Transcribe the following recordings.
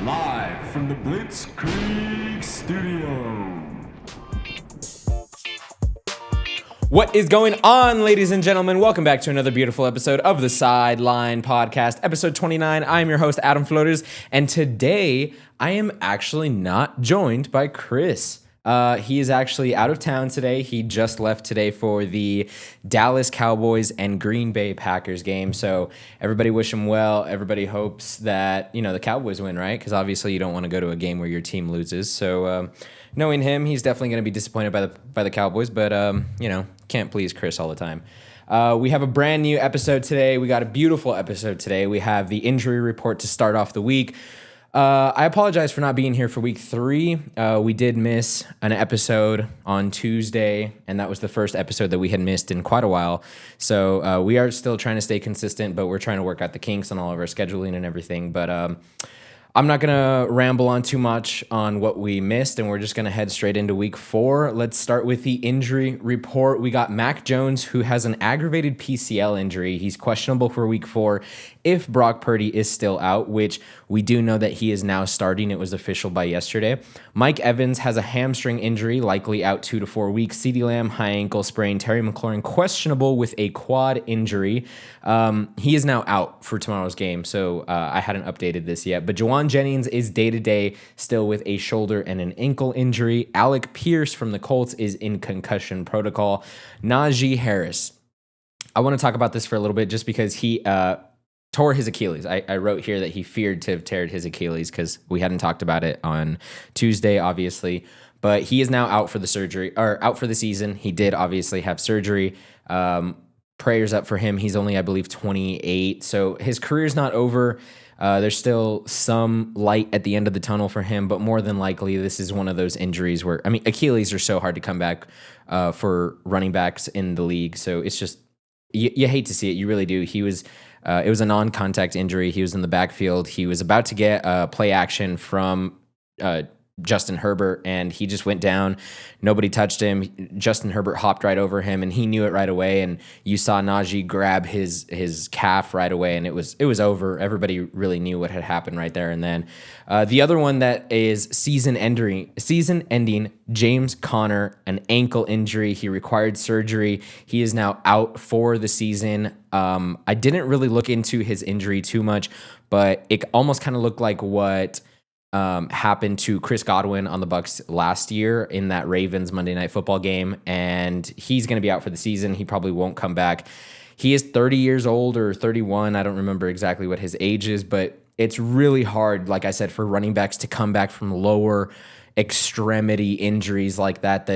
Live from the Blitzkrieg Studio. What is going on, ladies and gentlemen? Welcome back to another beautiful episode of the Sideline Podcast, episode 29. I am your host, Adam Floaters, and today I am actually not joined by Chris. He is actually out of town today. He just left today for the Dallas Cowboys and Green Bay Packers game. So everybody wish him well. Everybody hopes that, the Cowboys win, right? Because obviously you don't want to go to a game where your team loses. So knowing him, he's definitely going to be disappointed by the Cowboys. But, can't please Chris all the time. We have a brand new episode today. We got a beautiful episode today. We have the injury report to start off the week. I apologize for not being here for week 3. We did miss an episode on Tuesday, and that was the first episode that we had missed in quite a while. So we are still trying to stay consistent, but we're trying to work out the kinks on all of our scheduling and everything. But I'm not going to ramble on too much on what we missed, and we're just going to head straight into week 4. Let's start with the injury report. We got Mac Jones, who has an aggravated PCL injury. He's questionable for week 4 if Brock Purdy is still out, which we do know that he is now starting. It was official by yesterday. Mike Evans has a hamstring injury, likely out 2 to 4 weeks. CeeDee Lamb, high ankle sprain. Terry McLaurin, questionable with a quad injury. He is now out for tomorrow's game, so I hadn't updated this yet. But Juwan Jennings is day-to-day still with a shoulder and an ankle injury. Alec Pierce from the Colts is in concussion protocol. Najee Harris. I want to talk about this for a little bit just because he tore his Achilles. I wrote here that he feared to have teared his Achilles because we hadn't talked about it on Tuesday, obviously. But he is now out for the surgery, or out for the season. He did obviously have surgery. Prayers up for him. He's only, I believe, 28. So his career's not over. There's still some light at the end of the tunnel for him, but more than likely, this is one of those injuries where, Achilles are so hard to come back for running backs in the league. So it's just, you hate to see it. You really do. It was a non-contact injury. He was in the backfield. He was about to get play action from Justin Herbert, and he just went down. Nobody touched him. Justin Herbert hopped right over him, and he knew it right away. And you saw Najee grab his calf right away, and it was over. Everybody really knew what had happened right there and then. The other one that is season-ending, James Conner, an ankle injury. He required surgery. He is now out for the season. I didn't really look into his injury too much, but it almost kind of looked like what happened to Chris Godwin on the Bucs last year in that Ravens Monday Night Football game, and he's going to be out for the season. He probably won't come back. He is 30 years old or 31. I don't remember exactly what his age is, but it's really hard, like I said, for running backs to come back from lower extremity injuries like that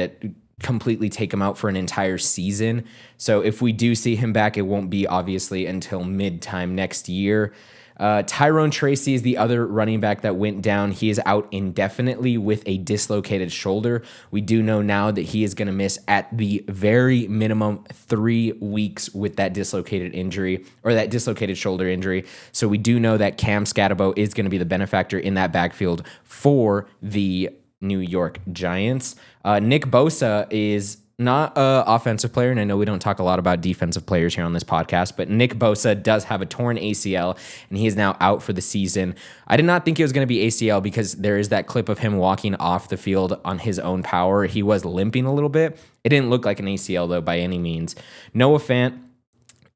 completely take him out for an entire season. So if we do see him back, it won't be obviously until mid-time next year. Tyrone Tracy is the other running back that went down. He is out indefinitely with a dislocated shoulder. We do know now that he is going to miss at the very minimum 3 weeks with that dislocated injury, or that dislocated shoulder injury. So we do know that Cam Scatabo is going to be the benefactor in that backfield for the New York Giants. Nick Bosa is not an offensive player, and I know we don't talk a lot about defensive players here on this podcast, but Nick Bosa does have a torn ACL, and he is now out for the season. I did not think it was going to be ACL because there is that clip of him walking off the field on his own power. He was limping a little bit. It didn't look like an ACL, though, by any means. Noah Fant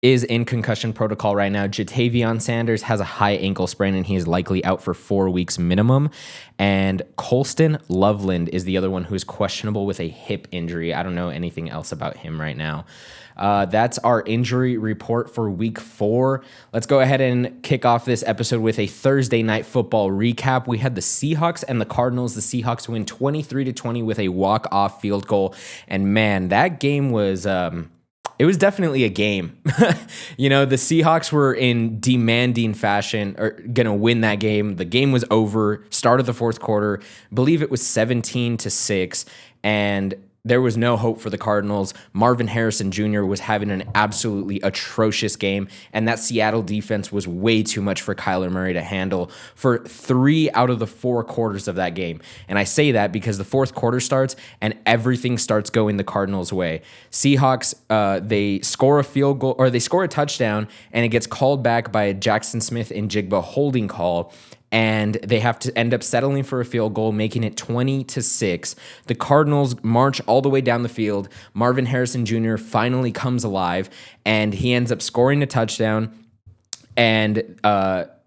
is in concussion protocol right now. Jatavion Sanders has a high ankle sprain, and he is likely out for 4 weeks minimum. And Colston Loveland is the other one who is questionable with a hip injury. I don't know anything else about him right now. That's our injury report for week 4. Let's go ahead and kick off this episode with a Thursday night football recap. We had the Seahawks and the Cardinals. The Seahawks win 23-20 with a walk-off field goal. And man, that game was... it was definitely a game. The Seahawks were in demanding fashion, or going to win that game. The game was over, start of the fourth quarter. I believe it was 17-6, and there was no hope for the Cardinals. Marvin Harrison Jr. was having an absolutely atrocious game, and that Seattle defense was way too much for Kyler Murray to handle for 3 out of the 4 quarters of that game. And I say that because the fourth quarter starts and everything starts going the Cardinals' way. Seahawks, they score a field goal, or they score a touchdown, and it gets called back by a Jackson Smith and Jigba holding call. and they have to end up settling for a field goal, making it 20-6. The Cardinals march all the way down the field. Marvin Harrison Jr. finally comes alive, and he ends up scoring a touchdown. And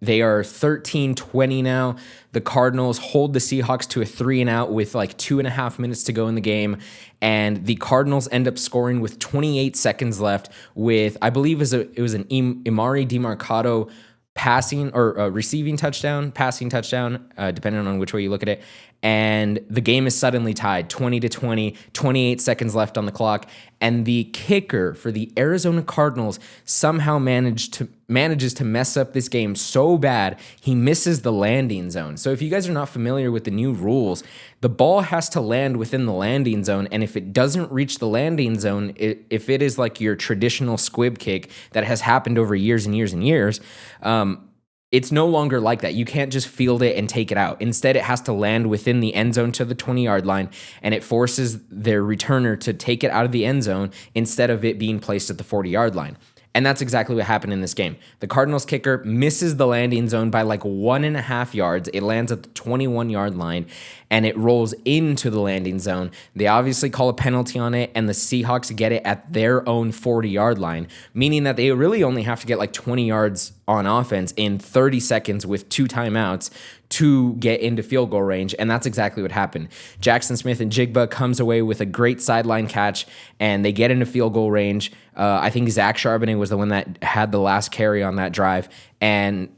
they are 13-20 now. The Cardinals hold the Seahawks to a 3-and-out with like 2.5 minutes to go in the game. And the Cardinals end up scoring with 28 seconds left with, I believe it was an Imari DiMarcado passing or receiving touchdown, passing touchdown, depending on which way you look at it. And the game is suddenly tied 20-20, 28 seconds left on the clock. And the kicker for the Arizona Cardinals somehow manages to mess up this game so bad, he misses the landing zone. So if you guys are not familiar with the new rules, the ball has to land within the landing zone. And if it doesn't reach the landing zone, if it is like your traditional squib kick that has happened over years and years and years, it's no longer like that. You can't just field it and take it out. Instead, it has to land within the end zone to the 20-yard line, and it forces their returner to take it out of the end zone instead of it being placed at the 40-yard line. And that's exactly what happened in this game. The Cardinals kicker misses the landing zone by like 1.5 yards. It lands at the 21-yard line, and it rolls into the landing zone. They obviously call a penalty on it, and the Seahawks get it at their own 40-yard line, meaning that they really only have to get like 20 yards on offense in 30 seconds with 2 timeouts to get into field goal range, and that's exactly what happened. Jackson Smith-Njigba comes away with a great sideline catch, and they get into field goal range. I think Zach Charbonnet was the one that had the last carry on that drive, and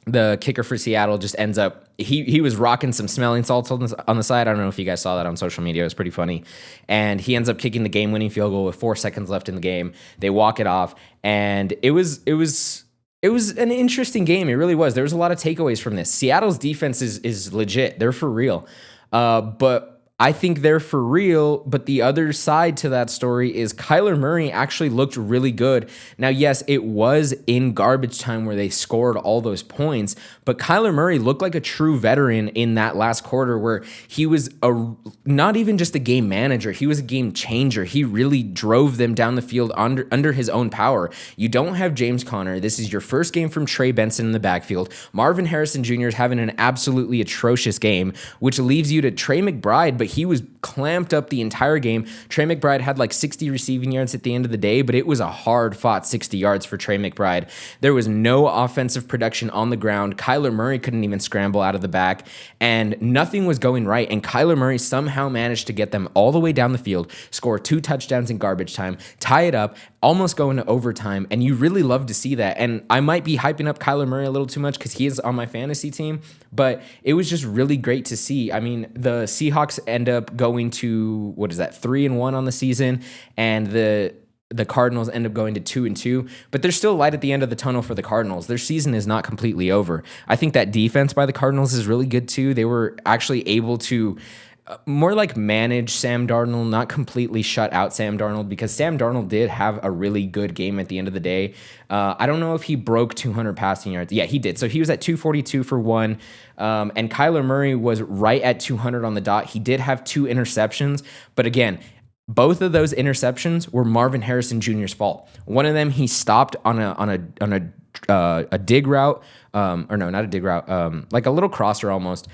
the kicker for Seattle just ends up, he was rocking some smelling salts on the side. I don't know if you guys saw that on social media. It was pretty funny. And he ends up kicking the game-winning field goal with 4 seconds left in the game. They walk it off, and it was an interesting game. It really was. There was a lot of takeaways from this. Seattle's defense is legit. They're for real. But I think they're for real, but the other side to that story is Kyler Murray actually looked really good. Now, yes, it was in garbage time where they scored all those points, but Kyler Murray looked like a true veteran in that last quarter where he was not even just a game manager, he was a game changer. He really drove them down the field under his own power. You don't have James Conner. This is your first game from Trey Benson in the backfield. Marvin Harrison Jr. is having an absolutely atrocious game, which leaves you to Trey McBride, but he was clamped up the entire game. Trey McBride had like 60 receiving yards at the end of the day, but it was a hard-fought 60 yards for Trey McBride. There was no offensive production on the ground. Kyler Murray couldn't even scramble out of the back, and nothing was going right. And Kyler Murray somehow managed to get them all the way down the field, score 2 touchdowns in garbage time, tie it up, almost go into overtime, and you really love to see that. And I might be hyping up Kyler Murray a little too much because he is on my fantasy team, but it was just really great to see. I mean, the Seahawks end up going to, 3-1 on the season, and the Cardinals end up going to 2-2, but there's still light at the end of the tunnel for the Cardinals. Their season is not completely over. I think that defense by the Cardinals is really good too. They were actually able to more like manage Sam Darnold, not completely shut out Sam Darnold, because Sam Darnold did have a really good game at the end of the day. I don't know if he broke 200 passing yards. Yeah, he did. So he was at 242 for 1. And Kyler Murray was right at 200 on the dot. He did have 2 interceptions, but again, both of those interceptions were Marvin Harrison Jr.'s fault. One of them he stopped on a dig route, or no, not a dig route, like a little crosser almost.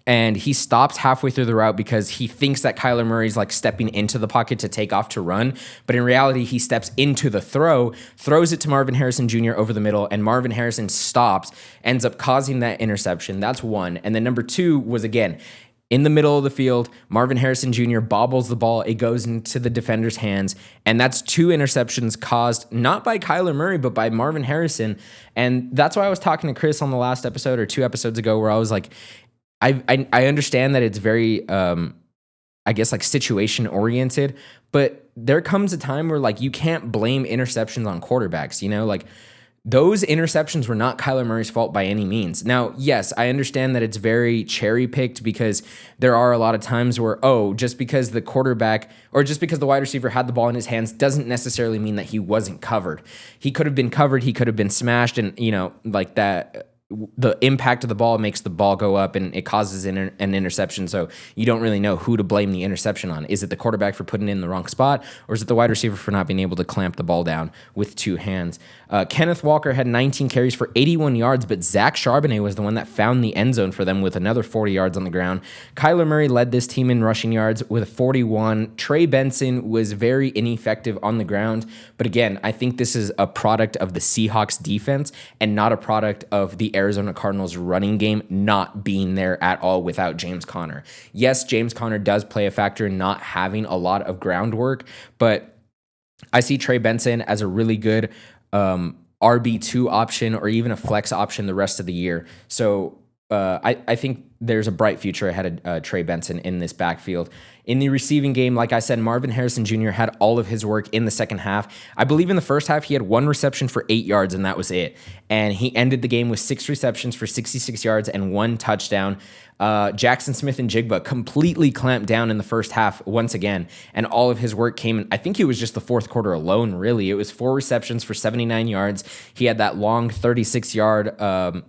And he stops halfway through the route because he thinks that Kyler Murray's like stepping into the pocket to take off to run. But in reality, he steps into the throws it to Marvin Harrison Jr. over the middle, and Marvin Harrison stops, ends up causing that interception. That's one. And then number 2 was, again, in the middle of the field, Marvin Harrison Jr. bobbles the ball. It goes into the defender's hands. And that's 2 interceptions caused not by Kyler Murray, but by Marvin Harrison. And that's why I was talking to Chris on the last episode or 2 episodes ago, where I was like, I understand that it's very, I guess, like situation oriented, but there comes a time where like you can't blame interceptions on quarterbacks, you know, like those interceptions were not Kyler Murray's fault by any means. Now, yes, I understand that it's very cherry picked because there are a lot of times where, just because the quarterback or just because the wide receiver had the ball in his hands doesn't necessarily mean that he wasn't covered. He could have been covered. He could have been smashed, and, you know, like that. the impact of the ball makes the ball go up and it causes an interception. So you don't really know who to blame the interception on. Is it the quarterback for putting it in the wrong spot, or is it the wide receiver for not being able to clamp the ball down with two hands? Kenneth Walker had 19 carries for 81 yards, but Zach Charbonnet was the one that found the end zone for them with another 40 yards on the ground. Kyler Murray led this team in rushing yards with 41. Trey Benson was very ineffective on the ground. But again, I think this is a product of the Seahawks defense and not a product of the Arizona Cardinals running game not being there at all without James Conner. Yes, James Conner does play a factor in not having a lot of groundwork, but I see Trey Benson as a really good RB2 option or even a flex option the rest of the year. So I think there's a bright future ahead of Trey Benson in this backfield. In the receiving game, like I said, Marvin Harrison Jr. had all of his work in the second half. I believe in the first half, he had one reception for 8 yards, and that was it. And he ended the game with 6 receptions for 66 yards and 1 touchdown. Jackson Smith and Jigba completely clamped down in the first half once again, and all of his work came in. I think it was just the fourth quarter alone, really. It was 4 receptions for 79 yards. He had that long 36-yard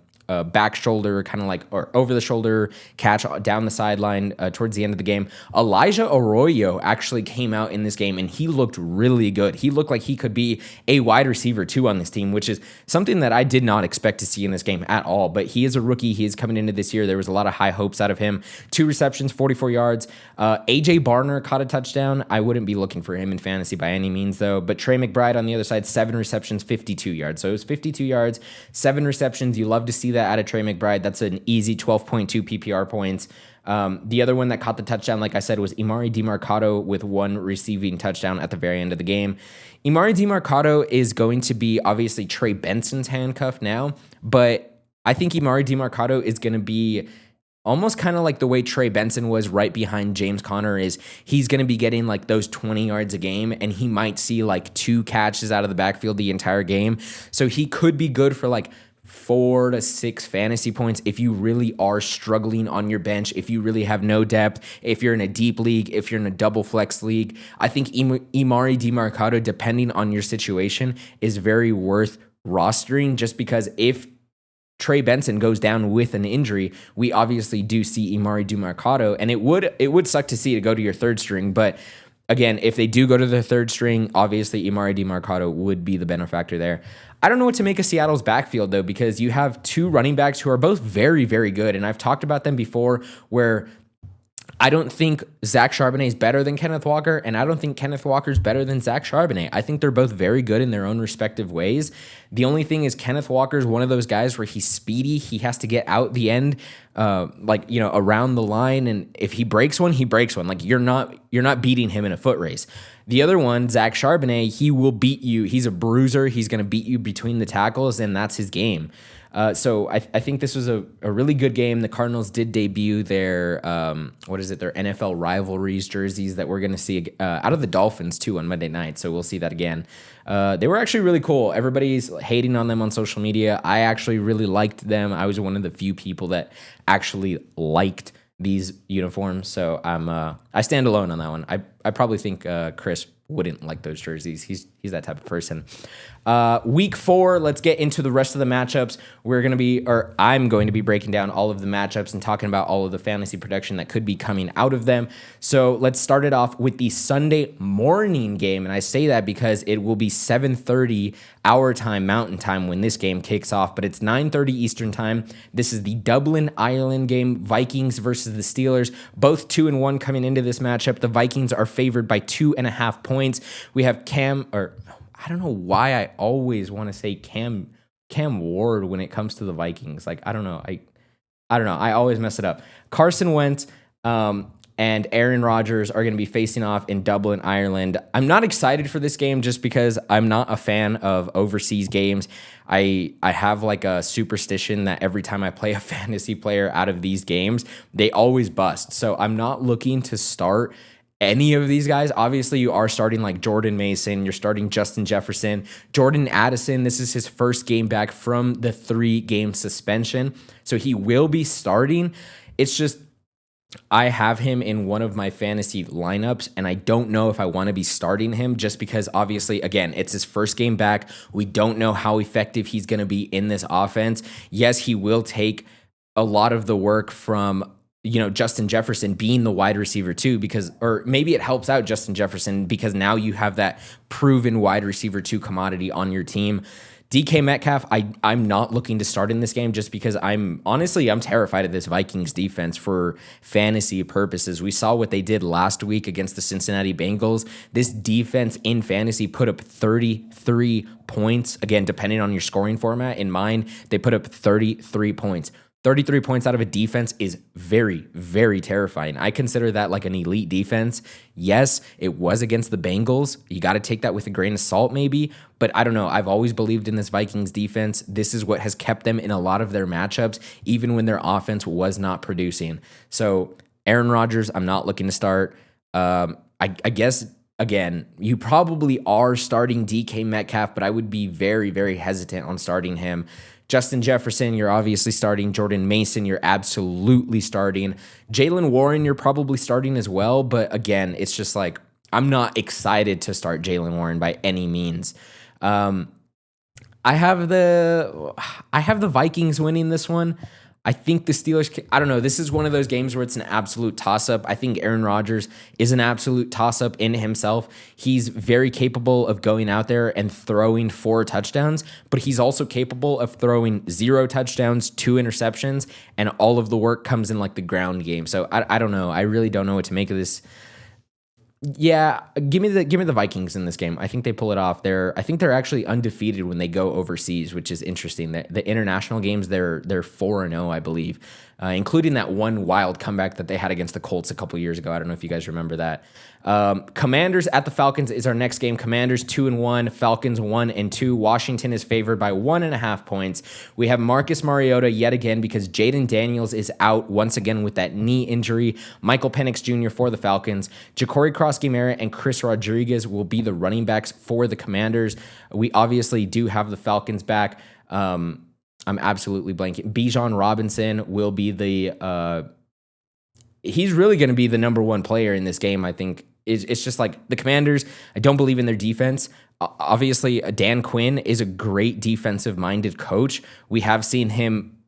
back shoulder, kind of like, or over the shoulder catch down the sideline towards the end of the game. Elijah Arroyo actually came out in this game and he looked really good. He looked like he could be a wide receiver too on this team, which is something that I did not expect to see in this game at all. But he is a rookie. He is coming into this year. There was a lot of high hopes out of him. 2 receptions, 44 yards. AJ Barner caught a touchdown. I wouldn't be looking for him in fantasy by any means though. But Trey McBride on the other side, 7 receptions, 52 yards. So it was 52 yards, 7 receptions. You love to see that out of Trey McBride. That's an easy 12.2 PPR points. The other one that caught the touchdown, like I said, was Emari Demercado with 1 receiving touchdown at the very end of the game. Emari Demercado is going to be obviously Trey Benson's handcuff now, but I think Emari Demercado is going to be almost kind of like the way Trey Benson was right behind James Conner. Is he's going to be getting like those 20 yards a game, and he might see like 2 catches out of the backfield the entire game. So he could be good for like 4 to 6 fantasy points if you really are struggling on your bench, if you really have no depth, if you're in a deep league, if you're in a double flex league. I think Emari Demercado, depending on your situation, is very worth rostering, just because if Trey Benson goes down with an injury, we obviously do see Emari Demercado, and it would suck to see it go to your third string, but again, if they do go to the third string, obviously Emari Demercado would be the benefactor there. I don't know what to make of Seattle's backfield, though, because you have 2 running backs who are both very, very good, and I've talked about them before, where I don't think Zach Charbonnet is better than Kenneth Walker, and I don't think Kenneth Walker is better than Zach Charbonnet. I think they're both very good in their own respective ways. The only thing is Kenneth Walker is one of those guys where he's speedy. He has to get out the end, around the line, and if he breaks one, he breaks one. Like you're not beating him in a foot race. The other one, Zach Charbonnet, he will beat you. He's a bruiser. He's going to beat you between the tackles, and that's his game. So I think this was a really good game. The Cardinals did debut their their NFL rivalries jerseys that we're going to see out of the Dolphins too on Monday night. So we'll see that again. They were actually really cool. Everybody's hating on them on social media. I actually really liked them. I was one of the few people that actually liked these uniforms. So I stand alone on that one. I probably think Chris wouldn't like those jerseys. He's that type of person. Week 4, let's get into the rest of the matchups. I'm going to be breaking down all of the matchups and talking about all of the fantasy production that could be coming out of them. So let's start it off with the Sunday morning game. And I say that because it will be 7:30 our time, Mountain Time, when this game kicks off, but it's 9:30 Eastern Time. This is the Dublin, Ireland game, Vikings versus the Steelers. Both 2-1 coming into this matchup. The Vikings are favored by 2.5 points. We have I don't know why I always want to say Cam Ward when it comes to the Vikings. Like, I don't know. I always mess it up. Carson Wentz and Aaron Rodgers are going to be facing off in Dublin, Ireland. I'm not excited for this game just because I'm not a fan of overseas games. I have like a superstition that every time I play a fantasy player out of these games, they always bust. So I'm not looking to start any of these guys. Obviously, you are starting like Jordan Mason. You're starting Justin Jefferson. Jordan Addison, this is his first game back from the 3-game suspension. So he will be starting. It's just I have him in one of my fantasy lineups, and I don't know if I want to be starting him just because, obviously, again, it's his first game back. We don't know how effective he's going to be in this offense. Yes, he will take a lot of the work from Justin Jefferson being the wide receiver too, or maybe it helps out Justin Jefferson because now you have that proven wide receiver 2 commodity on your team. DK Metcalf, I'm not looking to start in this game just because I'm terrified of this Vikings defense for fantasy purposes. We saw what they did last week against the Cincinnati Bengals. This defense in fantasy put up 33 points. Again, depending on your scoring format, in mine, they put up 33 points. 33 points out of a defense is very, very terrifying. I consider that like an elite defense. Yes, it was against the Bengals. You got to take that with a grain of salt maybe, but I don't know. I've always believed in this Vikings defense. This is what has kept them in a lot of their matchups, even when their offense was not producing. So Aaron Rodgers, I'm not looking to start. I guess, again, you probably are starting DK Metcalf, but I would be very, very hesitant on starting him. Justin Jefferson, you're obviously starting. Jordan Mason, you're absolutely starting. Jaylen Warren, you're probably starting as well. But again, it's just like, I'm not excited to start Jaylen Warren by any means. I have the Vikings winning this one. I think the Steelers, I don't know. This is one of those games where it's an absolute toss-up. I think Aaron Rodgers is an absolute toss-up in himself. He's very capable of going out there and throwing 4 touchdowns, but he's also capable of throwing 0 touchdowns, 2 interceptions, and all of the work comes in like the ground game. So I don't know. I really don't know what to make of this. Yeah, give me the Vikings in this game. I think they pull it off. I think they're actually undefeated when they go overseas, which is interesting. The international games, they're 4-0, I believe, including that one wild comeback that they had against the Colts a couple years ago. I don't know if you guys remember that. Commanders at the Falcons is our next game. Commanders 2-1, Falcons 1-2. Washington is favored by 1.5 points. We have Marcus Mariota yet again because Jaden Daniels is out once again with that knee injury. Michael Penix Jr. for the Falcons. Ja'Cory Cross-Merritt and Chris Rodriguez will be the running backs for the Commanders. We obviously do have the Falcons back. I'm absolutely blanking. Bijan Robinson will be he's really going to be the number 1 player in this game, I think. It's just like the Commanders, I don't believe in their defense. Obviously, Dan Quinn is a great defensive-minded coach. We have seen him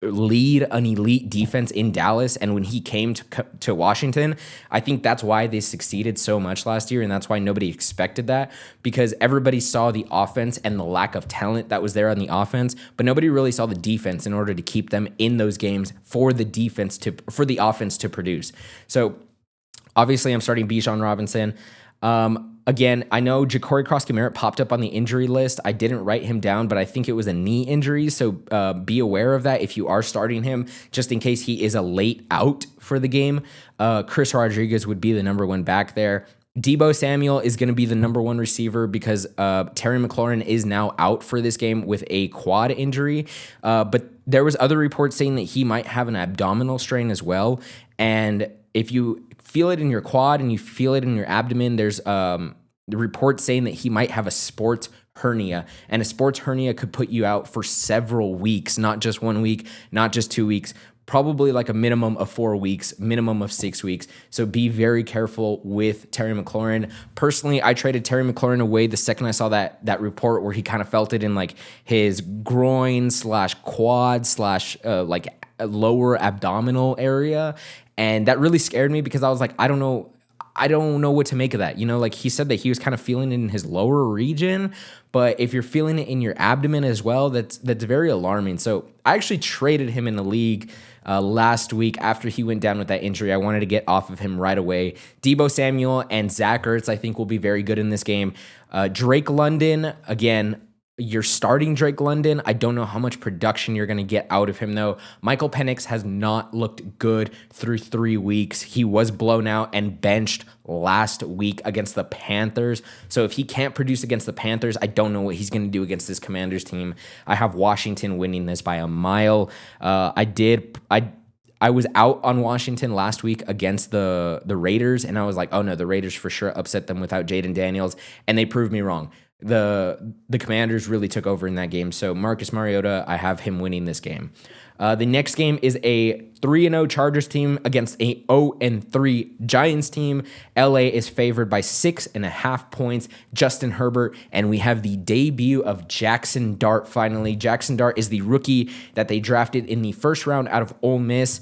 lead an elite defense in Dallas, and when he came to Washington, I think that's why they succeeded so much last year, and that's why nobody expected that, because everybody saw the offense and the lack of talent that was there on the offense, but nobody really saw the defense in order to keep them in those games for the offense to produce. So obviously, I'm starting Bijan Robinson. Again, I know Ja'Cory Cross-Merritt popped up on the injury list. I didn't write him down, but I think it was a knee injury, so be aware of that if you are starting him, just in case he is a late out for the game. Chris Rodriguez would be the number 1 back there. Deebo Samuel is going to be the number 1 receiver because Terry McLaurin is now out for this game with a quad injury, but there was other reports saying that he might have an abdominal strain as well, and if you feel it in your quad and you feel it in your abdomen, there's the report saying that he might have a sports hernia, and a sports hernia could put you out for several weeks, not just 1 week, not just 2 weeks, probably like a minimum of 4 weeks, minimum of 6 weeks. So be very careful with Terry McLaurin. Personally, I traded Terry McLaurin away the second I saw that report where he kind of felt it in like his groin / quad / like lower abdominal area. And that really scared me because I was like, I don't know what to make of that. Like he said that he was kind of feeling it in his lower region, but if you're feeling it in your abdomen as well, that's very alarming. So I actually traded him in the league last week after he went down with that injury. I wanted to get off of him right away. Deebo Samuel and Zach Ertz, I think, will be very good in this game. Drake London, again, you're starting Drake London. I don't know how much production you're going to get out of him, though. Michael Penix has not looked good through 3 weeks. He was blown out and benched last week against the Panthers. So if he can't produce against the Panthers, I don't know what he's going to do against this Commanders team. I have Washington winning this by a mile. I was out on Washington last week against the Raiders, and I was like, oh no, the Raiders for sure upset them without Jaden Daniels, and they proved me wrong. The Commanders really took over in that game. So Marcus Mariota, I have him winning this game. The next game is a 3-0 Chargers team against a 0-3 Giants team. LA is favored by 6.5 points. Justin Herbert, and we have the debut of Jackson Dart finally. Jackson Dart is the rookie that they drafted in the first round out of Ole Miss.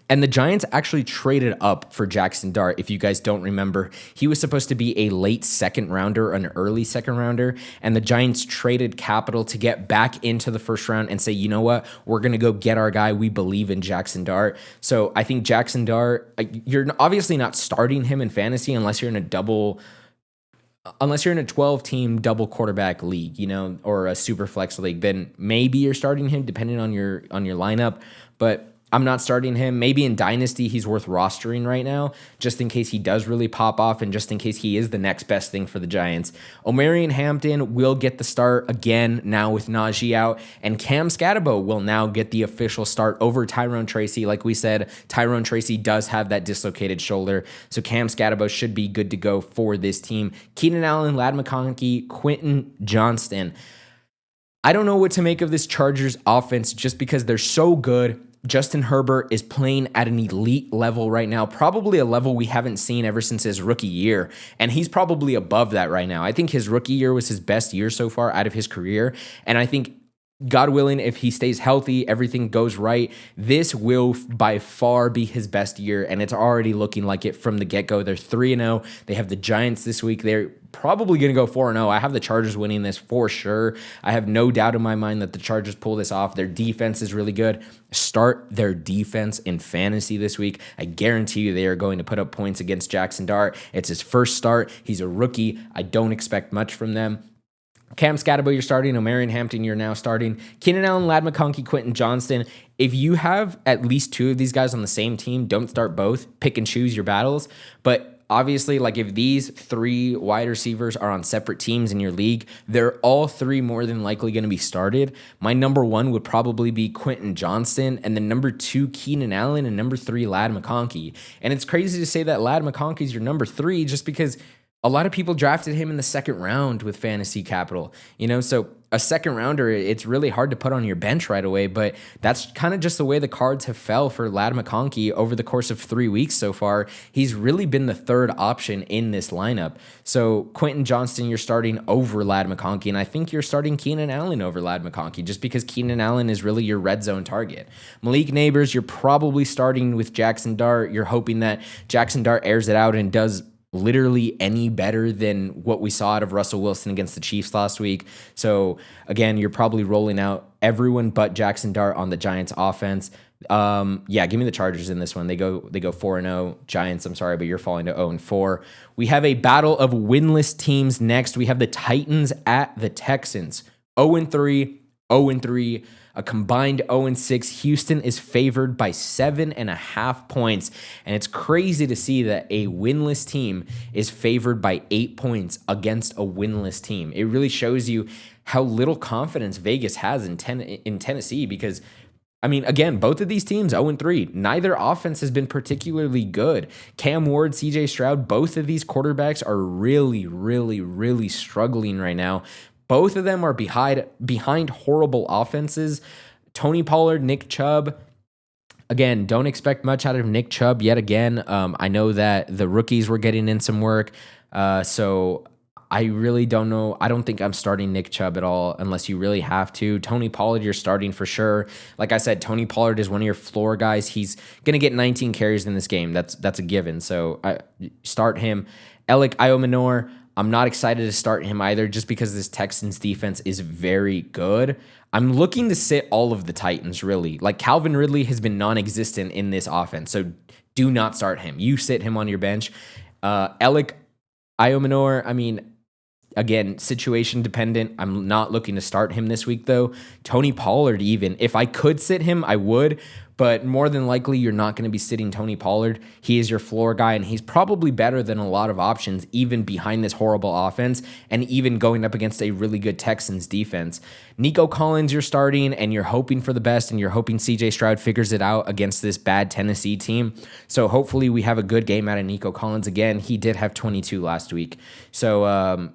And the Giants actually traded up for Jackson Dart. If you guys don't remember, he was supposed to be a late second rounder, an early second rounder. And the Giants traded capital to get back into the first round and say, you know what, we're going to go get our guy. We believe in Jackson Dart. So I think Jackson Dart, you're obviously not starting him in fantasy unless you're in a 12-team double quarterback league, or a super flex league, then maybe you're starting him depending on your lineup. But I'm not starting him. Maybe in Dynasty, he's worth rostering right now, just in case he does really pop off and just in case he is the next best thing for the Giants. Omarion Hampton will get the start again now with Najee out, and Cam Scatterbo will now get the official start over Tyrone Tracy. Like we said, Tyrone Tracy does have that dislocated shoulder, so Cam Scatterbo should be good to go for this team. Keenan Allen, Ladd McConkey, Quentin Johnston. I don't know what to make of this Chargers offense just because they're so good. Justin Herbert is playing at an elite level right now, probably a level we haven't seen ever since his rookie year, and he's probably above that right now. I think his rookie year was his best year so far out of his career, and I think, God willing, if he stays healthy, everything goes right, this will by far be his best year, and it's already looking like it from the get-go. They're 3-0. They have the Giants this week. They're probably going to go 4-0. I have the Chargers winning this for sure. I have no doubt in my mind that the Chargers pull this off. Their defense is really good. Start their defense in fantasy this week. I guarantee you they are going to put up points against Jackson Dart. It's his first start. He's a rookie. I don't expect much from them. Cam Scatterbo, you're starting. Omarion Hampton, you're now starting. Keenan Allen, Ladd McConkey, Quentin Johnston. If you have at least two of these guys on the same team, don't start both. Pick and choose your battles. But obviously, like if these three wide receivers are on separate teams in your league, they're all three more than likely going to be started. My number one would probably be Quentin Johnston, and then number two, Keenan Allen, and number three, Ladd McConkey. And it's crazy to say that Ladd McConkey is your number three just because a lot of people drafted him in the second round with fantasy capital, so a second rounder, it's really hard to put on your bench right away, but that's kind of just the way the cards have fell for Ladd McConkey over the course of 3 weeks so far. He's really been the third option in this lineup. So Quentin Johnston, you're starting over Ladd McConkey, and I think you're starting Keenan Allen over Ladd McConkey just because Keenan Allen is really your red zone target. Malik Neighbors, you're probably starting with Jackson Dart. You're hoping that Jackson Dart airs it out and does literally any better than what we saw out of Russell Wilson against the Chiefs last week. So again, you're probably rolling out everyone but Jackson Dart on the Giants offense. Give me the Chargers in this one. They go 4-0. Giants, I'm sorry, but you're falling to 0-4. We have a battle of winless teams next. We have the Titans at the Texans. 0-3, 0-3. A combined 0-6. Houston is favored by 7.5 points. And it's crazy to see that a winless team is favored by 8 points against a winless team. It really shows you how little confidence Vegas has in Tennessee because, again, both of these teams 0-3. Neither offense has been particularly good. Cam Ward, CJ Stroud, both of these quarterbacks are really, really, really struggling right now. Both of them are behind horrible offenses. Tony Pollard, Nick Chubb. Again, don't expect much out of Nick Chubb yet again. I know that the rookies were getting in some work. So I really don't know. I don't think I'm starting Nick Chubb at all unless you really have to. Tony Pollard, you're starting for sure. Like I said, Tony Pollard is one of your floor guys. He's going to get 19 carries in this game. That's a given. So start him. Alec Iomenor, I'm not excited to start him either just because this Texans defense is very good. I'm looking to sit all of the Titans, really. Like Calvin Ridley has been non-existent in this offense, so do not start him. You sit him on your bench. Alec Iomenor, again, situation dependent. I'm not looking to start him this week, though. Tony Pollard, even. If I could sit him, I would. But more than likely, you're not going to be sitting Tony Pollard. He is your floor guy, and he's probably better than a lot of options, even behind this horrible offense, and even going up against a really good Texans defense. Nico Collins, you're starting, and you're hoping for the best, and you're hoping CJ Stroud figures it out against this bad Tennessee team. So hopefully we have a good game out of Nico Collins again. He did have 22 last week. So,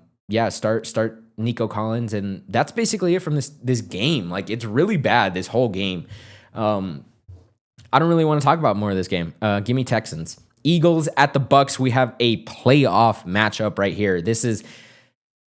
start Nico Collins, and that's basically it from this game. Like, it's really bad, this whole game. I don't really want to talk about more of this game. Give me Texans. Eagles at the Bucks. We have a playoff matchup right here. This is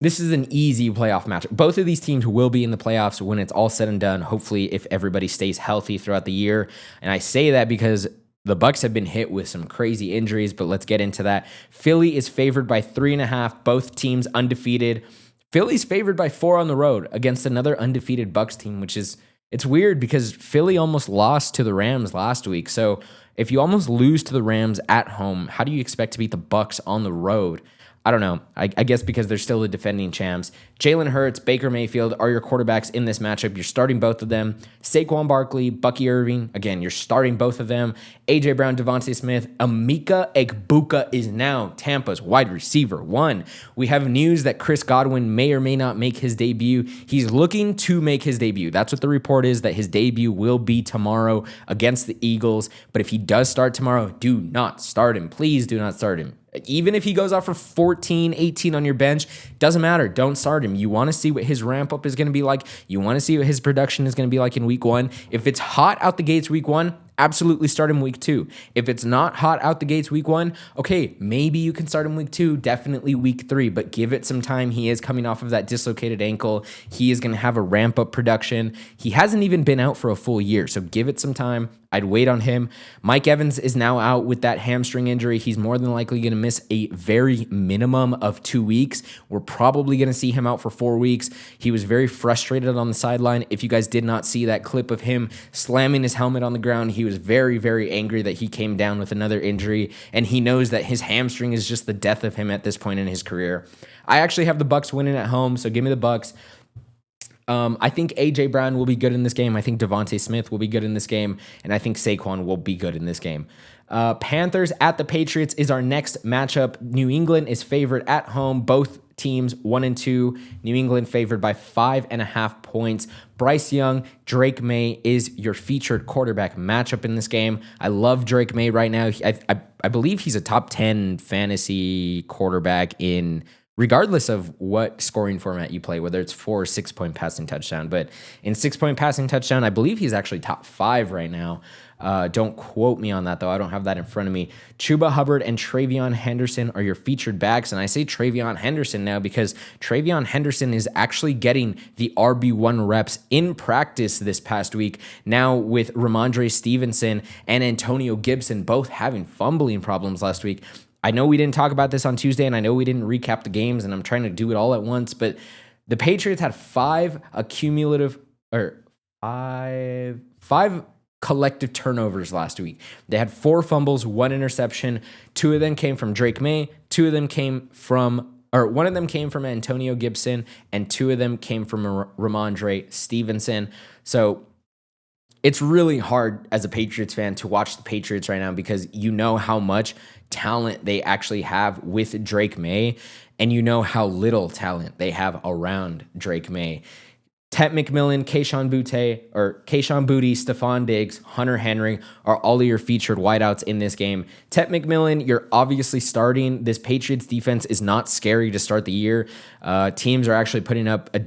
an easy playoff matchup. Both of these teams will be in the playoffs when it's all said and done, hopefully, if everybody stays healthy throughout the year. And I say that because the Bucks have been hit with some crazy injuries, but let's get into that. Philly is favored by 3.5. Both teams undefeated. Philly's favored by 4 on the road against another undefeated Bucks team, which is, it's weird because Philly almost lost to the Rams last week. So if you almost lose to the Rams at home, how do you expect to beat the Bucks on the road? I don't know. I guess because they're still the defending champs. Jalen Hurts, Baker Mayfield are your quarterbacks in this matchup. You're starting both of them. Saquon Barkley, Bucky Irving. Again, you're starting both of them. A.J. Brown, Devontae Smith. Emeka Egbuka is now Tampa's wide receiver 1. We have news that Chris Godwin may or may not make his debut. He's looking to make his debut. That's what the report is, that his debut will be tomorrow against the Eagles. But if he does start tomorrow, do not start him. Please do not start him. Even if he goes off for 14, 18 on your bench, doesn't matter. Don't start him. You want to see what his ramp up is going to be like. You want to see what his production is going to be like in week 1. If it's hot out the gates week 1, absolutely start him week 2. If it's not hot out the gates week 1, okay, maybe you can start him week 2, definitely week 3, but give it some time. He is coming off of that dislocated ankle. He is going to have a ramp up production. He hasn't even been out for a full year, so give it some time. I'd wait on him. Mike Evans is now out with that hamstring injury. He's more than likely going to miss a very minimum of 2 weeks. We're probably going to see him out for 4 weeks. He was very frustrated on the sideline. If you guys did not see that clip of him slamming his helmet on the ground, he was very, very angry that he came down with another injury, and he knows that his hamstring is just the death of him at this point in his career. I actually have the Bucks winning at home, so give me the Bucks. I think A.J. Brown will be good in this game. I think Devontae Smith will be good in this game. And I think Saquon will be good in this game. Panthers at the Patriots is our next matchup. New England is favored at home. Both teams 1-2. New England favored by 5.5 points. Bryce Young, Drake May is your featured quarterback matchup in this game. I love Drake May right now. I believe he's a top 10 fantasy quarterback in regardless of what scoring format you play, whether it's 4 or 6 point passing touchdown. But in 6 point passing touchdown, I believe he's actually top 5 right now. Don't quote me on that, though. I don't have that in front of me. Chuba Hubbard and Travion Henderson are your featured backs. And I say Travion Henderson now because Travion Henderson is actually getting the RB1 reps in practice this past week. Now with Ramondre Stevenson and Antonio Gibson both having fumbling problems last week. I know we didn't talk about this on Tuesday, and I know we didn't recap the games, and I'm trying to do it all at once, but the Patriots had 5 collective turnovers last week. They had 4 fumbles, 1 interception. 2 of them came from Drake May. 2 of them came from, or 1 of them came from Antonio Gibson, and 2 of them came from Ramondre Stevenson. So it's really hard as a Patriots fan to watch the Patriots right now because you know how much talent they actually have with Drake May, and you know how little talent they have around Drake May. Tet McMillan, Kayshon Boutte, Stephon Diggs, Hunter Henry are all of your featured wideouts in this game. Tet McMillan, you're obviously starting. This Patriots defense is not scary to start the year. Teams are actually putting up a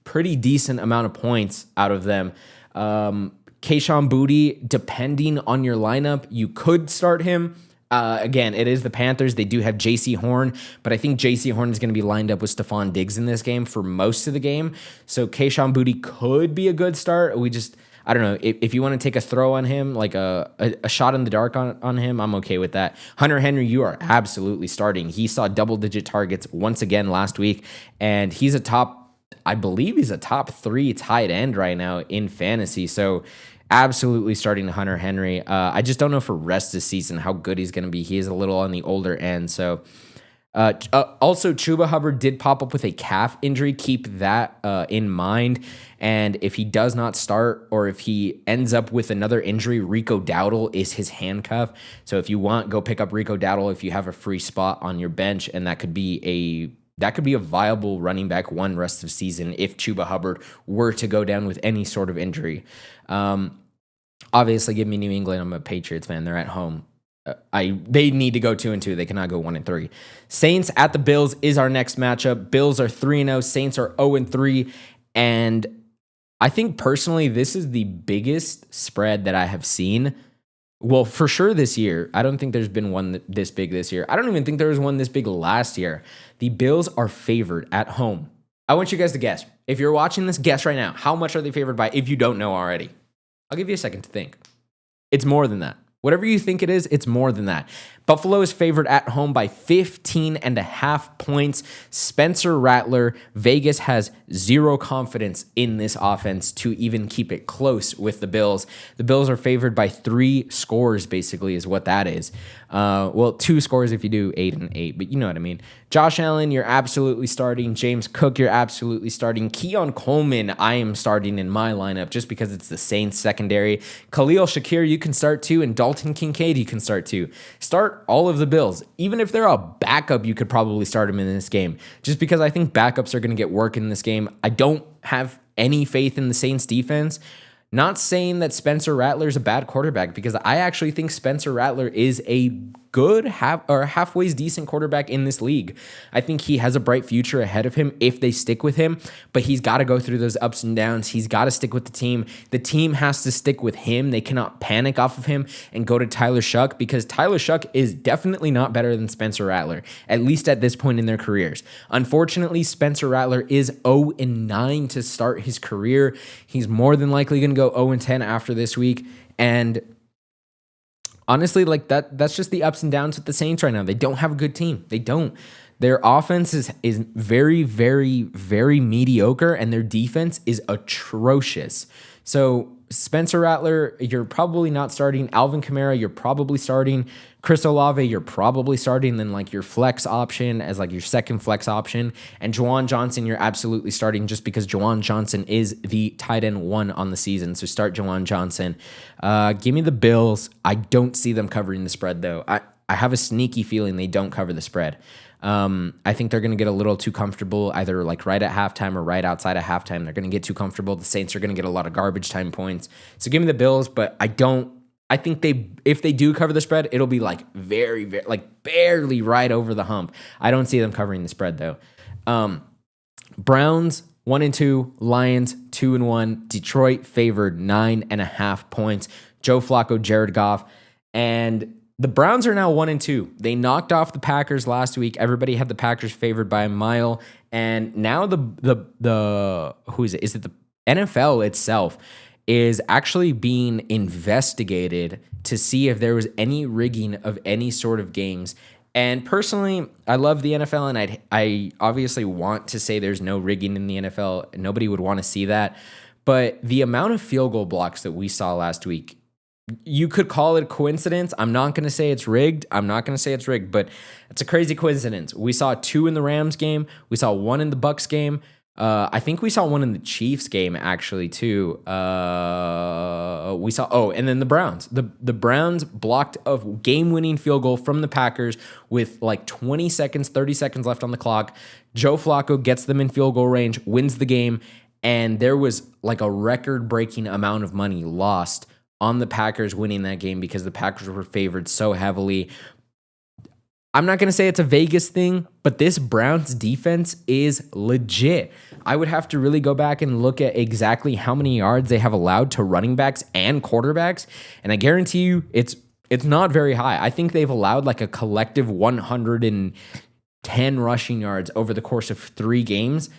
pretty decent amount of points out of them. Kayshon Boutte, depending on your lineup, you could start him. Again, it is the Panthers. They do have J.C. Horn, but I think J.C. Horn is going to be lined up with Stephon Diggs in this game for most of the game. So Kayshon Boutte could be a good start. I don't know. If you want to take a throw on him, like a shot in the dark on him, I'm okay with that. Hunter Henry, you are absolutely starting. He saw double-digit targets once again last week, and I believe he's a top 3 tight end right now in fantasy. So absolutely starting Hunter Henry. I just don't know for rest of the season how good he's going to be. He is a little on the older end. So also, Chuba Hubbard did pop up with a calf injury. Keep that in mind. And if he does not start or if he ends up with another injury, Rico Dowdle is his handcuff. So if you want, go pick up Rico Dowdle if you have a free spot on your bench, and that could be a viable running back 1 rest of season if Chuba Hubbard were to go down with any sort of injury. Obviously, give me New England. I'm a Patriots fan. They're at home. They need to go 2-2. They cannot go 1-3. Saints at the Bills is our next matchup. Bills are 3-0. Saints are 0-3. And I think personally, this is the biggest spread that I have seen. Well, for sure this year. I don't think there's been one this big this year. I don't even think there was one this big last year. The Bills are favored at home. I want you guys to guess. If you're watching this, guess right now. How much are they favored by if you don't know already? I'll give you a second to think. It's more than that. Whatever you think it is, it's more than that. Buffalo is favored at home by 15.5 points. Spencer Rattler, Vegas has zero confidence in this offense to even keep it close with the Bills. The Bills are favored by 3 scores, basically, is what that is. Well, 2 scores if you do 8 and 8, but you know what I mean. Josh Allen, you're absolutely starting. James Cook, you're absolutely starting. Keon Coleman, I am starting in my lineup just because it's the Saints secondary. Khalil Shakir, you can start too, and Dalton Kincaid, you can start too. Start all of the Bills. Even if they're a backup, you could probably start them in this game, just because I think backups are going to get work in this game. I don't have any faith in the Saints defense. Not saying that Spencer Rattler is a bad quarterback, because I actually think Spencer Rattler is a good halfway decent quarterback in this league. I think he has a bright future ahead of him if they stick with him, but he's got to go through those ups and downs. He's got to stick with the team. The team has to stick with him. They cannot panic off of him and go to Tyler Shuck, because Tyler Shuck is definitely not better than Spencer Rattler, at least at this point in their careers. Unfortunately, Spencer Rattler is 0-9 to start his career. He's more than likely going to go 0-10 after this week, and honestly, like that's just the ups and downs with the Saints right now. They don't have a good team. They don't. Their offense is very, very, very mediocre, and their defense is atrocious. So Spencer Rattler, you're probably not starting. Alvin Kamara, you're probably starting. Chris Olave, you're probably starting. Then like your flex option as like your second flex option. And Juwan Johnson, you're absolutely starting, just because Juwan Johnson is the tight end 1 on the season. So start Juwan Johnson. Give me the Bills. I don't see them covering the spread though. I have a sneaky feeling they don't cover the spread. I think they're going to get a little too comfortable, either like right at halftime or right outside of halftime. They're going to get too comfortable. The Saints are going to get a lot of garbage time points. So give me the Bills, but I think if they do cover the spread, it'll be like very, very, like barely right over the hump. I don't see them covering the spread though. Browns 1-2, Lions 2-1, Detroit favored 9.5 points. Joe Flacco, Jared Goff, and the Browns are now 1-2. They knocked off the Packers last week. Everybody had the Packers favored by a mile, and now the who is it? Is it the NFL itself is actually being investigated to see if there was any rigging of any sort of games. And personally, I love the NFL, and I obviously want to say there's no rigging in the NFL. Nobody would want to see that, but the amount of field goal blocks that we saw last week, you could call it a coincidence. I'm not going to say it's rigged. But it's a crazy coincidence. We saw 2 in the Rams game. We saw 1 in the Bucks game. I think we saw 1 in the Chiefs game actually too. We saw, and then the Browns. The Browns blocked a game-winning field goal from the Packers with like 20 seconds, 30 seconds left on the clock. Joe Flacco gets them in field goal range, wins the game, and there was like a record-breaking amount of money lost on the Packers winning that game because the Packers were favored so heavily. I'm not going to say it's a Vegas thing, but this Browns defense is legit. I would have to really go back and look at exactly how many yards they have allowed to running backs and quarterbacks, and I guarantee you it's not very high. I think they've allowed like a collective 110 rushing yards over the course of 3 games,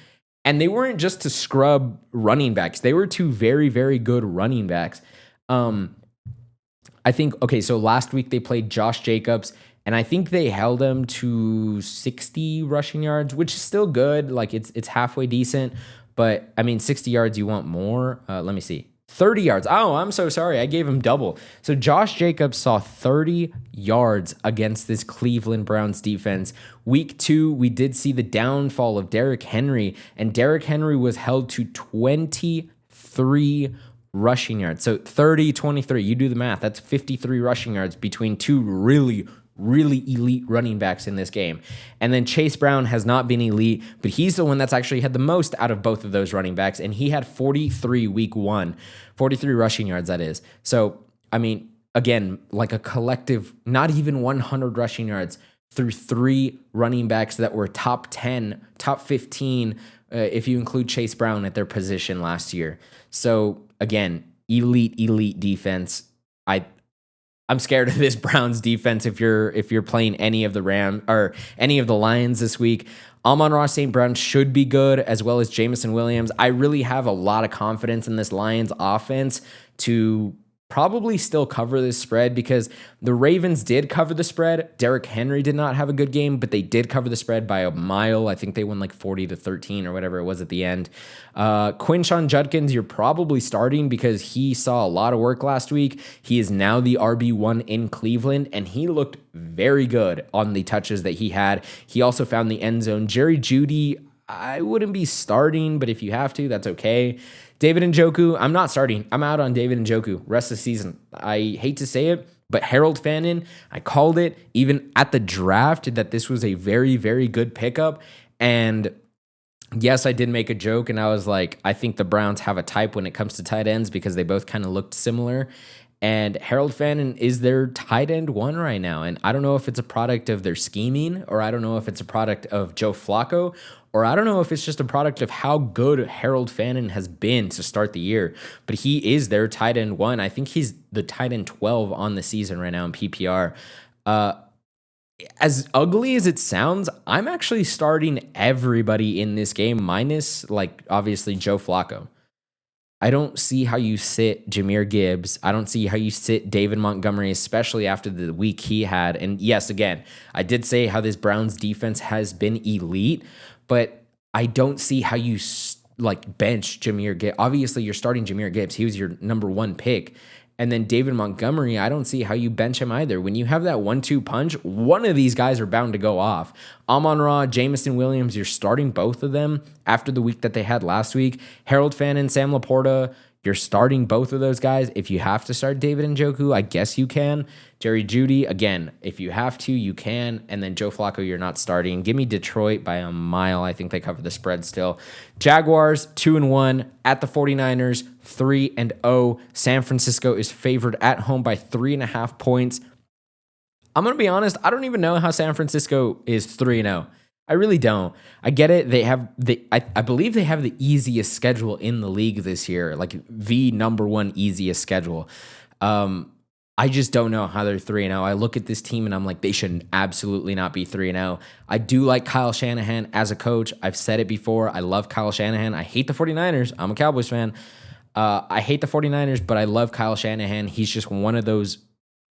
and they weren't just to scrub running backs. They were 2 very, very good running backs. I think, so last week they played Josh Jacobs, and I think they held him to 60 rushing yards, which is still good. Like it's halfway decent, but I mean, 60 yards, you want more. Let me see. 30 yards. Oh, I'm so sorry. I gave him double. So Josh Jacobs saw 30 yards against this Cleveland Browns defense. Week 2, we did see the downfall of Derrick Henry, and Derrick Henry was held to 23 rushing yards. So 30, 23, you do the math. That's 53 rushing yards between 2 really, really elite running backs in this game. And then Chase Brown has not been elite, but he's the one that's actually had the most out of both of those running backs, and he had 43 week 1, 43 rushing yards, that is. So, I mean, again, like a collective, not even 100 rushing yards through 3 running backs that were top 10, top 15, if you include Chase Brown at their position last year. So again, elite defense. I'm scared of this Browns defense if you're playing any of the any of the Lions this week. Amon-Ra St. Brown should be good, as well as Jameson Williams. I really have a lot of confidence in this Lions offense to probably still cover this spread, because the Ravens did cover the spread. Derrick Henry did not have a good game, but they did cover the spread by a mile. I think they won like 40-13 or whatever it was at the end. Quinshon Judkins, you're probably starting because he saw a lot of work last week. He is now the RB1 in Cleveland, and he looked very good on the touches that he had. He also found the end zone. Jerry Jeudy, I wouldn't be starting, but if you have to, that's okay. David Njoku, I'm not starting. I'm out on David Njoku rest of the season. I hate to say it, but Harold Fannin, I called it even at the draft that this was a very, very good pickup. And yes, I did make a joke, and I was like, I think the Browns have a type when it comes to tight ends because they both kind of looked similar. And Harold Fannin is their tight end 1 right now. And I don't know if it's a product of their scheming, or I don't know if it's a product of Joe Flacco, or I don't know if it's just a product of how good Harold Fannin has been to start the year. But he is their tight end 1. I think he's the tight end 12 on the season right now in PPR. As ugly as it sounds, I'm actually starting everybody in this game, minus, like, obviously Joe Flacco. I don't see how you sit Jahmyr Gibbs. I don't see how you sit David Montgomery, especially after the week he had. And yes, again, I did say how this Browns defense has been elite, but I don't see how you bench Jahmyr Gibbs. Obviously, you're starting Jahmyr Gibbs. He was your number 1 pick. And then David Montgomery, I don't see how you bench him either. When you have that 1-2 punch, one of these guys are bound to go off. Amon-Ra, Jameson Williams, you're starting both of them after the week that they had last week. Harold Fannin, Sam Laporta, you're starting both of those guys. If you have to start David Njoku, I guess you can. Jerry Jeudy, again, if you have to, you can. And then Joe Flacco, you're not starting. Give me Detroit by a mile. I think they cover the spread still. Jaguars, 2-1 at the 49ers, 3-0. San Francisco is favored at home by 3.5 points. I'm going to be honest, I don't even know how San Francisco is 3-0. I really don't. I get it. I believe they have the easiest schedule in the league this year, like the number 1 easiest schedule. I just don't know how they're 3-0. I look at this team and I'm like, they should absolutely not be 3-0. I do like Kyle Shanahan as a coach. I've said it before. I love Kyle Shanahan. I hate the 49ers. I'm a Cowboys fan. I hate the 49ers, but I love Kyle Shanahan. He's just one of those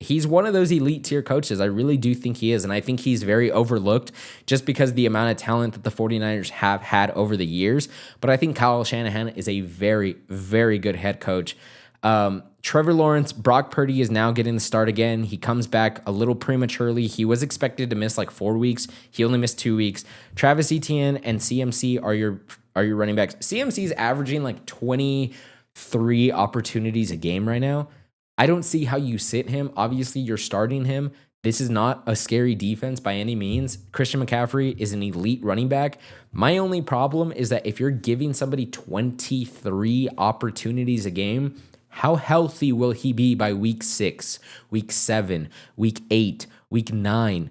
elite tier coaches. I really do think he is. And I think he's very overlooked just because of the amount of talent that the 49ers have had over the years. But I think Kyle Shanahan is a very, very good head coach. Trevor Lawrence, Brock Purdy is now getting the start again. He comes back a little prematurely. He was expected to miss like 4 weeks. He only missed 2 weeks. Travis Etienne and CMC are your running backs. CMC is averaging like 23 opportunities a game right now. I don't see how you sit him. Obviously, you're starting him. This is not a scary defense by any means. Christian McCaffrey is an elite running back. My only problem is that if you're giving somebody 23 opportunities a game, how healthy will he be by week 6, week 7, week 8, week 9?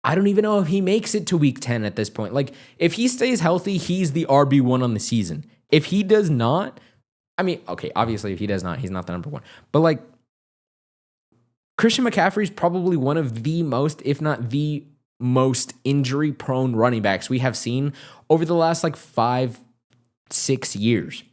I don't even know if he makes it to week 10 at this point. Like, if he stays healthy, he's the RB1 on the season. If he does not, I mean, okay, obviously if he does not, he's not the number 1. But like, Christian McCaffrey is probably one of the most, if not the most injury-prone running backs we have seen over the last like 5-6 years.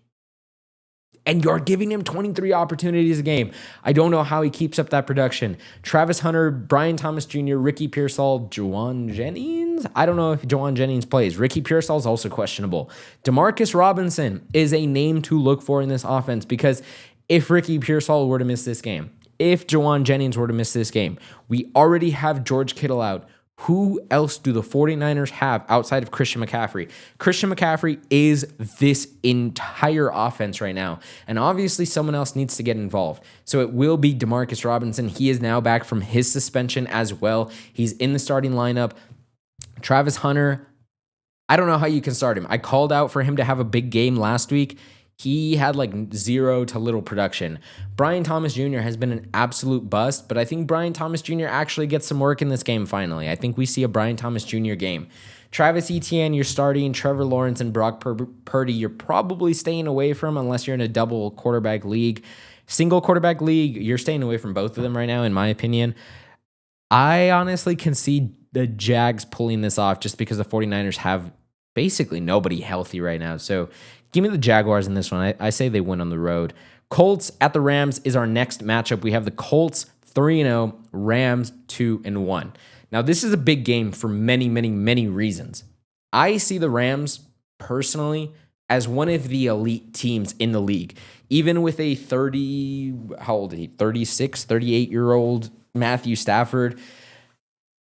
And you're giving him 23 opportunities a game. I don't know how he keeps up that production. Travis Hunter, Brian Thomas Jr., Ricky Pearsall, Juwan Jennings. I don't know if Juwan Jennings plays. Ricky Pearsall is also questionable. Demarcus Robinson is a name to look for in this offense, because if Ricky Pearsall were to miss this game, if Juwan Jennings were to miss this game, we already have George Kittle out. Who else do the 49ers have outside of Christian McCaffrey? Christian McCaffrey is this entire offense right now. And obviously someone else needs to get involved. So it will be Demarcus Robinson. He is now back from his suspension as well. He's in the starting lineup. Travis Hunter, I don't know how you can start him. I called out for him to have a big game last week. he had like zero to little production. Brian Thomas Jr. has been an absolute bust, but I think Brian Thomas Jr. actually gets some work in this game finally. I think we see a Brian Thomas Jr. game. Travis Etienne, you're starting. Trevor Lawrence and Brock Purdy, you're probably staying away from unless you're in a double quarterback league. Single quarterback league, you're staying away from both of them right now, in my opinion. I honestly can see the Jags pulling this off just because the 49ers have basically nobody healthy right now. So give me the Jaguars in this one. I say they win on the road. Colts at the Rams is our next matchup. We have the Colts 3-0, Rams 2-1. Now, this is a big game for many, many, many reasons. I see the Rams personally as one of the elite teams in the league. Even with a 38-year-old Matthew Stafford,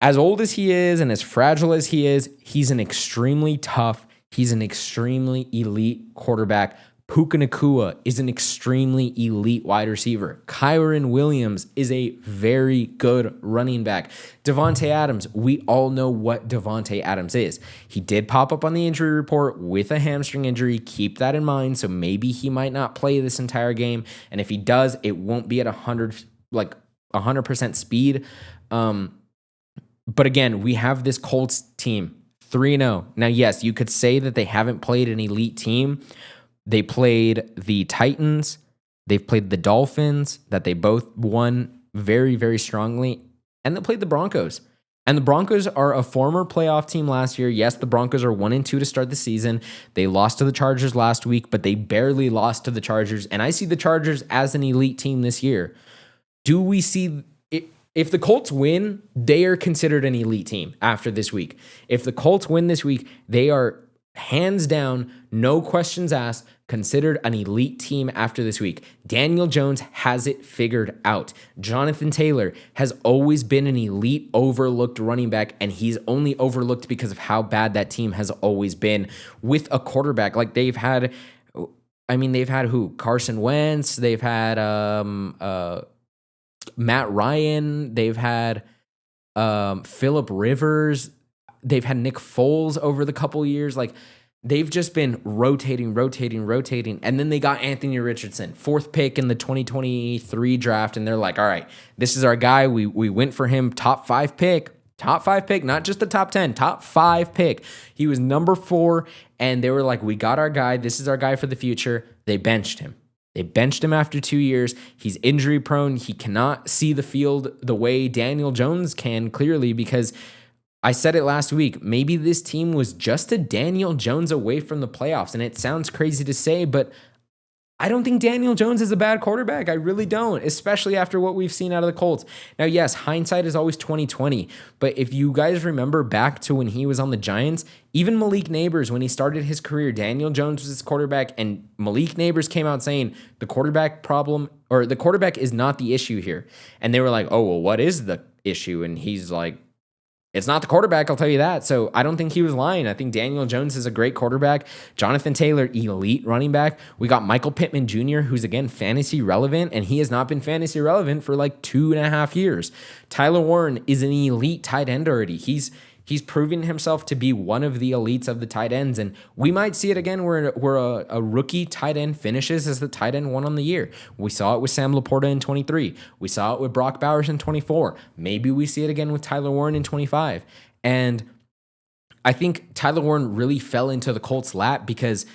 as old as he is and as fragile as he is, he's an extremely tough, he's an extremely elite quarterback. Puka Nacua is an extremely elite wide receiver. Kyron Williams is a very good running back. Devontae Adams, we all know what Devontae Adams is. He did pop up on the injury report with a hamstring injury. Keep that in mind. So maybe he might not play this entire game. And if he does, it won't be at 100% speed. But again, we have this Colts team 3-0. Now, yes, you could say that they haven't played an elite team. They played the Titans. They've played the Dolphins, that they both won very, very strongly. And they played the Broncos. And the Broncos are a former playoff team last year. Yes, the Broncos are 1-2 to start the season. They lost to the Chargers last week, but they barely lost to the Chargers. And I see the Chargers as an elite team this year. Do we see it? If the Colts win, they are considered an elite team after this week. If the Colts win this week, they are hands down, no questions asked, considered an elite team after this week. Daniel Jones has it figured out. Jonathan Taylor has always been an elite overlooked running back, and he's only overlooked because of how bad that team has always been with a quarterback. Like they've had who? Carson Wentz. They've had Matt Ryan. They've had Phillip Rivers. They've had Nick Foles over the couple years. Like they've just been rotating. And then they got Anthony Richardson, 4th pick in the 2023 draft. And they're like, all right, this is our guy. We went for him, top 5 pick, not just the top 10, top 5 pick. He was number 4. And they were like, we got our guy. This is our guy for the future. They benched him. They benched him after 2 years. He's injury prone. He cannot see the field the way Daniel Jones can, clearly, because I said it last week. Maybe this team was just a Daniel Jones away from the playoffs. And it sounds crazy to say, but I don't think Daniel Jones is a bad quarterback. I really don't, especially after what we've seen out of the Colts. Now, yes, hindsight is always 20/20, but if you guys remember back to when he was on the Giants, even Malik Neighbors, when he started his career, Daniel Jones was his quarterback, and Malik Neighbors came out saying the quarterback problem, or the quarterback is not the issue here. And they were like, oh, well, what is the issue? And he's like, it's not the quarterback, I'll tell you that. So I don't think he was lying. I think Daniel Jones is a great quarterback. Jonathan Taylor, elite running back. We got Michael Pittman Jr., who's, again, fantasy relevant, and he has not been fantasy relevant for like 2.5 years. Tyler Warren is an elite tight end already. He's proven himself to be one of the elites of the tight ends, and we might see it again where a rookie tight end finishes as the tight end 1 on the year. We saw it with Sam Laporta in 23. We saw it with Brock Bowers in 24. Maybe we see it again with Tyler Warren in 25. And I think Tyler Warren really fell into the Colts' lap because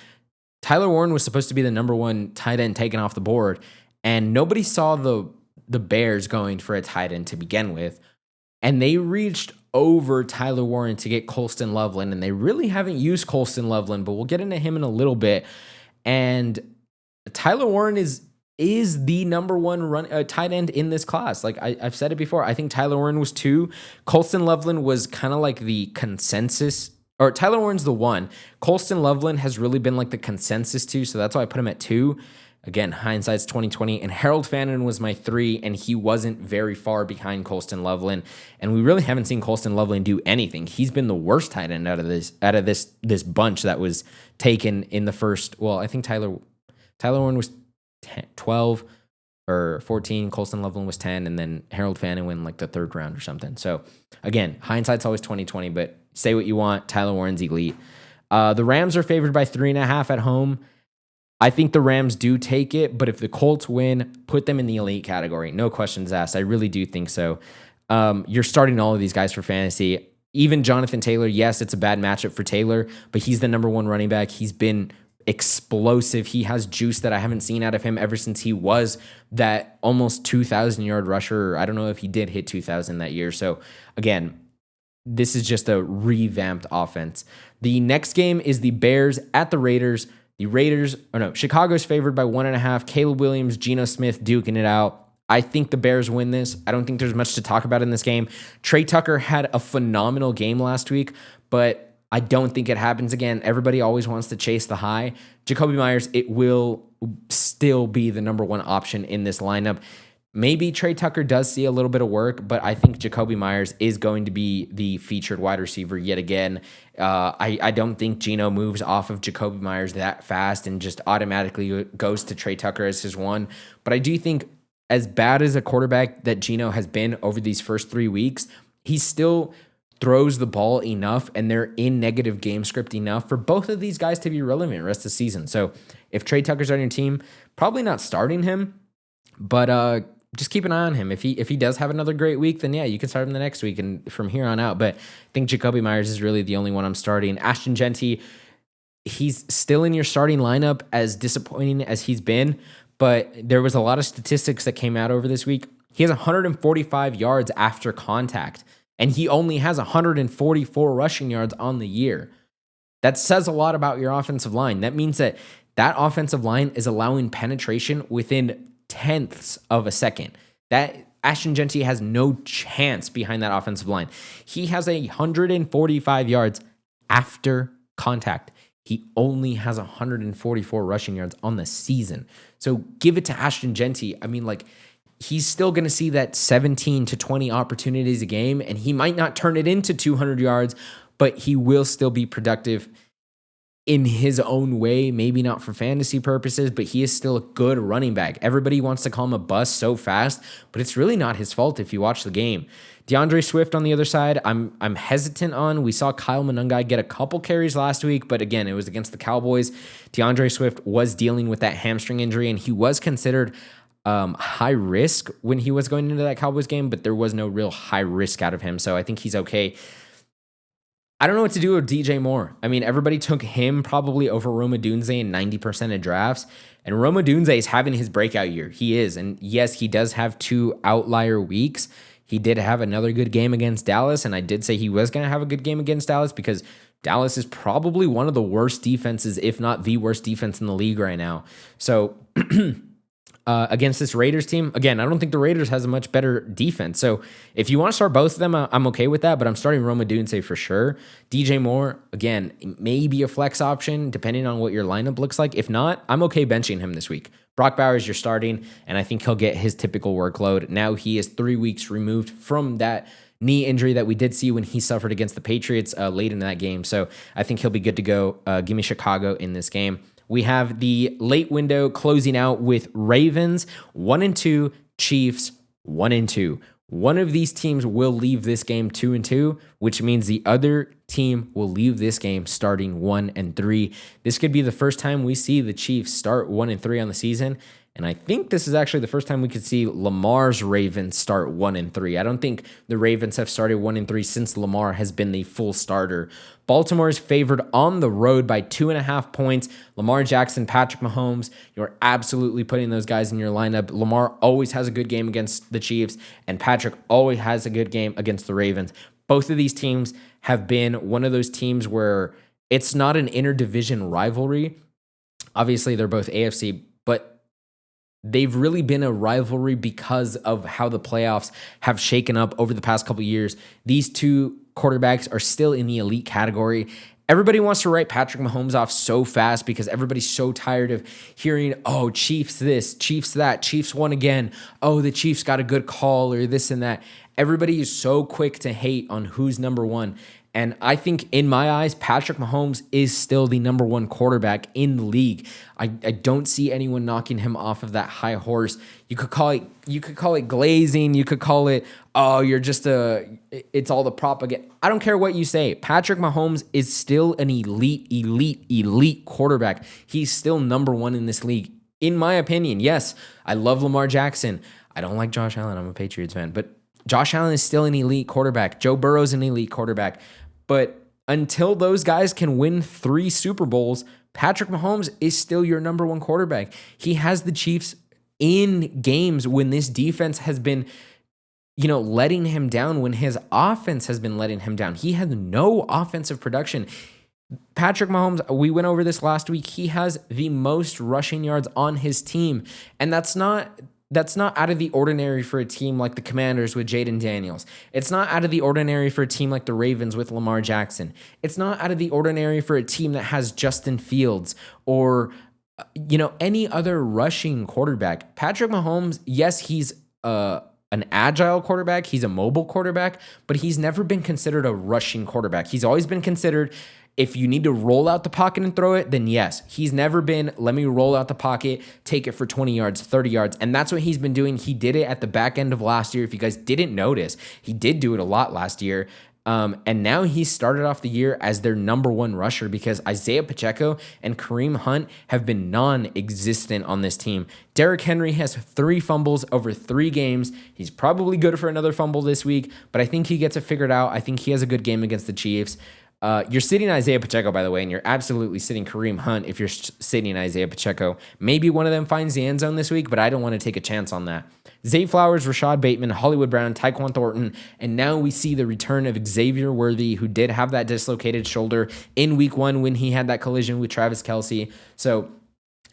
Tyler Warren was supposed to be the number 1 tight end taken off the board, and nobody saw the Bears going for a tight end to begin with. And they reached over Tyler Warren to get Colston Loveland, and they really haven't used Colston Loveland, but we'll get into him in a little bit. And Tyler Warren is the number 1 tight end in this class. Like I've said it before, I think Tyler Warren was 2. Colston Loveland was kind of like the consensus, or Tyler Warren's the 1. Colston Loveland has really been like the consensus 2, so that's why I put him at 2. Again, hindsight's 20/20, and Harold Fannin was my 3, and he wasn't very far behind Colston Loveland, and we really haven't seen Colston Loveland do anything. He's been the worst tight end out of this bunch that was taken in the first. Well, I think Tyler Warren was 12 or 14, Colston Loveland was 10, and then Harold Fannin went like the 3rd round or something. So again, hindsight's always 20/20, but say what you want, Tyler Warren's elite. The Rams are favored by 3.5 at home. I think the Rams do take it, but if the Colts win, put them in the elite category. No questions asked. I really do think so. You're starting all of these guys for fantasy. Even Jonathan Taylor, yes, it's a bad matchup for Taylor, but he's the number one running back. He's been explosive. He has juice that I haven't seen out of him ever since he was that almost 2,000-yard rusher. I don't know if he did hit 2,000 that year. So, again, this is just a revamped offense. The next game is the Bears at the Raiders. Chicago's favored by 1.5. Caleb Williams, Geno Smith duking it out. I think the Bears win this. I don't think there's much to talk about in this game. Trey Tucker had a phenomenal game last week, but I don't think it happens again. Everybody always wants to chase the high. Jacoby Myers, it will still be the number one option in this lineup. Maybe Trey Tucker does see a little bit of work, but I think Jacoby Myers is going to be the featured wide receiver yet again. I don't think Geno moves off of Jacoby Myers that fast and just automatically goes to Trey Tucker as his one. But I do think as bad as a quarterback that Geno has been over these first 3 weeks, he still throws the ball enough and they're in negative game script enough for both of these guys to be relevant the rest of the season. So if Trey Tucker's on your team, probably not starting him, but just keep an eye on him. If he does have another great week, then yeah, you can start him the next week and from here on out. But I think Jacoby Myers is really the only one I'm starting. Ashton Genty, he's still in your starting lineup, as disappointing as he's been, but there was a lot of statistics that came out over this week. He has 145 yards after contact, and he only has 144 rushing yards on the year. That says a lot about your offensive line. That means that offensive line is allowing penetration within tenths of a second. That Ashton Genty has no chance behind that offensive line. He has 145 yards after contact. He only has 144 rushing yards on the season. So give it to Ashton Genty. I mean, he's still going to see that 17 to 20 opportunities a game, and he might not turn it into 200 yards, but he will still be productive in his own way, maybe not for fantasy purposes, but he is still a good running back. Everybody wants to call him a bust so fast, but it's really not his fault if you watch the game. DeAndre Swift on the other side, I'm hesitant on. We saw Kyle Monangai get a couple carries last week, but again, it was against the Cowboys. DeAndre Swift was dealing with that hamstring injury, and he was considered high risk when he was going into that Cowboys game, but there was no real high risk out of him, so I think he's okay. I don't know what to do with DJ Moore. I mean, everybody took him probably over Rome Odunze in 90% of drafts, and Rome Odunze is having his breakout year. He is, and yes, he does have 2 outlier weeks. He did have another good game against Dallas, and I did say he was going to have a good game against Dallas because Dallas is probably one of the worst defenses, if not the worst defense in the league right now. So against this Raiders team, again, I don't think the Raiders has a much better defense. So if you want to start both of them, I'm okay with that, but I'm starting Rome Odunze for sure. DJ Moore, again, maybe a flex option depending on what your lineup looks like. If not, I'm okay benching him this week. Brock Bowers, you're starting, and I think he'll get his typical workload. Now he is 3 weeks removed from that knee injury that we did see when he suffered against the Patriots late in that game. So I think he'll be good to go. Give me Chicago in this game. We have the late window closing out with Ravens 1-2, Chiefs 1-2. One of these teams will leave this game 2-2, which means the other team will leave this game starting 1-3. This could be the first time we see the Chiefs start 1-3 on the season. And I think this is actually the first time we could see Lamar's Ravens start 1-3. I don't think the Ravens have started 1-3 since Lamar has been the full starter. Baltimore is favored on the road by 2.5 points. Lamar Jackson, Patrick Mahomes, you're absolutely putting those guys in your lineup. Lamar always has a good game against the Chiefs, and Patrick always has a good game against the Ravens. Both of these teams have been one of those teams where it's not an interdivision rivalry. Obviously, they're both AFC, but they've really been a rivalry because of how the playoffs have shaken up over the past couple of years. These two quarterbacks are still in the elite category. Everybody wants to write Patrick Mahomes off so fast because everybody's so tired of hearing, oh, Chiefs this, Chiefs that, Chiefs won again. Oh, the Chiefs got a good call or this and that. Everybody is so quick to hate on who's number one. And I think in my eyes, Patrick Mahomes is still the number one quarterback in the league. I don't see anyone knocking him off of that high horse. You could call it glazing. You could call it, oh, you're just it's all the propaganda. I don't care what you say. Patrick Mahomes is still an elite quarterback. He's still number one in this league. In my opinion, yes, I love Lamar Jackson. I don't like Josh Allen. I'm a Patriots fan, but Josh Allen is still an elite quarterback. Joe Burrow's an elite quarterback. But until those guys can win 3 Super Bowls, Patrick Mahomes is still your number one quarterback. He has the Chiefs in games when this defense has been, letting him down, when his offense has been letting him down. He has no offensive production. Patrick Mahomes, we went over this last week. He has the most rushing yards on his team, and that's not out of the ordinary for a team like the Commanders with Jaden Daniels. It's not out of the ordinary for a team like the Ravens with Lamar Jackson. It's not out of the ordinary for a team that has Justin Fields or any other rushing quarterback. Patrick Mahomes, yes, he's an agile quarterback. He's a mobile quarterback, but he's never been considered a rushing quarterback. He's always been considered, if you need to roll out the pocket and throw it, then yes. He's never been, let me roll out the pocket, take it for 20 yards, 30 yards. And that's what he's been doing. He did it at the back end of last year. If you guys didn't notice, he did do it a lot last year. And now he started off the year as their number one rusher because Isaiah Pacheco and Kareem Hunt have been non-existent on this team. Derrick Henry has 3 fumbles over 3 games. He's probably good for another fumble this week, but I think he gets it figured out. I think he has a good game against the Chiefs. You're sitting Isaiah Pacheco, by the way, and you're absolutely sitting Kareem Hunt if you're sitting Isaiah Pacheco. Maybe one of them finds the end zone this week, but I don't want to take a chance on that. Zay Flowers, Rashad Bateman, Hollywood Brown, Tyquan Thornton, and now we see the return of Xavier Worthy, who did have that dislocated shoulder in week 1 when he had that collision with Travis Kelce. So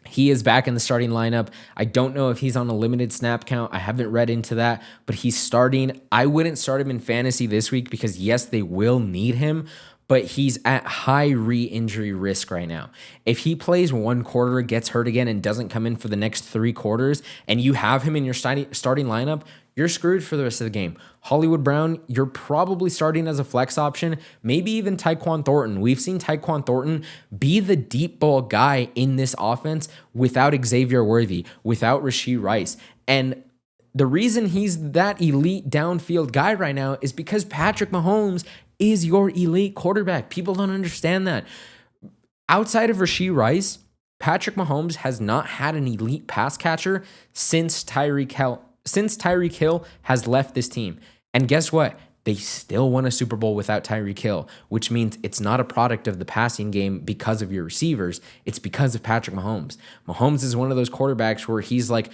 he is back in the starting lineup. I don't know if he's on a limited snap count. I haven't read into that, but he's starting. I wouldn't start him in fantasy this week because, yes, they will need him, but he's at high re-injury risk right now. If he plays 1 quarter, gets hurt again, and doesn't come in for the next 3 quarters, and you have him in your starting lineup, you're screwed for the rest of the game. Hollywood Brown, you're probably starting as a flex option, maybe even Tyquan Thornton. We've seen Tyquan Thornton be the deep ball guy in this offense without Xavier Worthy, without Rashee Rice. And the reason he's that elite downfield guy right now is because Patrick Mahomes is your elite quarterback. People don't understand that. Outside of Rashee Rice, Patrick Mahomes has not had an elite pass catcher since Tyreek Hill has left this team. And guess what? They still won a Super Bowl without Tyreek Hill, which means it's not a product of the passing game because of your receivers. It's because of Patrick Mahomes. Mahomes is one of those quarterbacks where he's like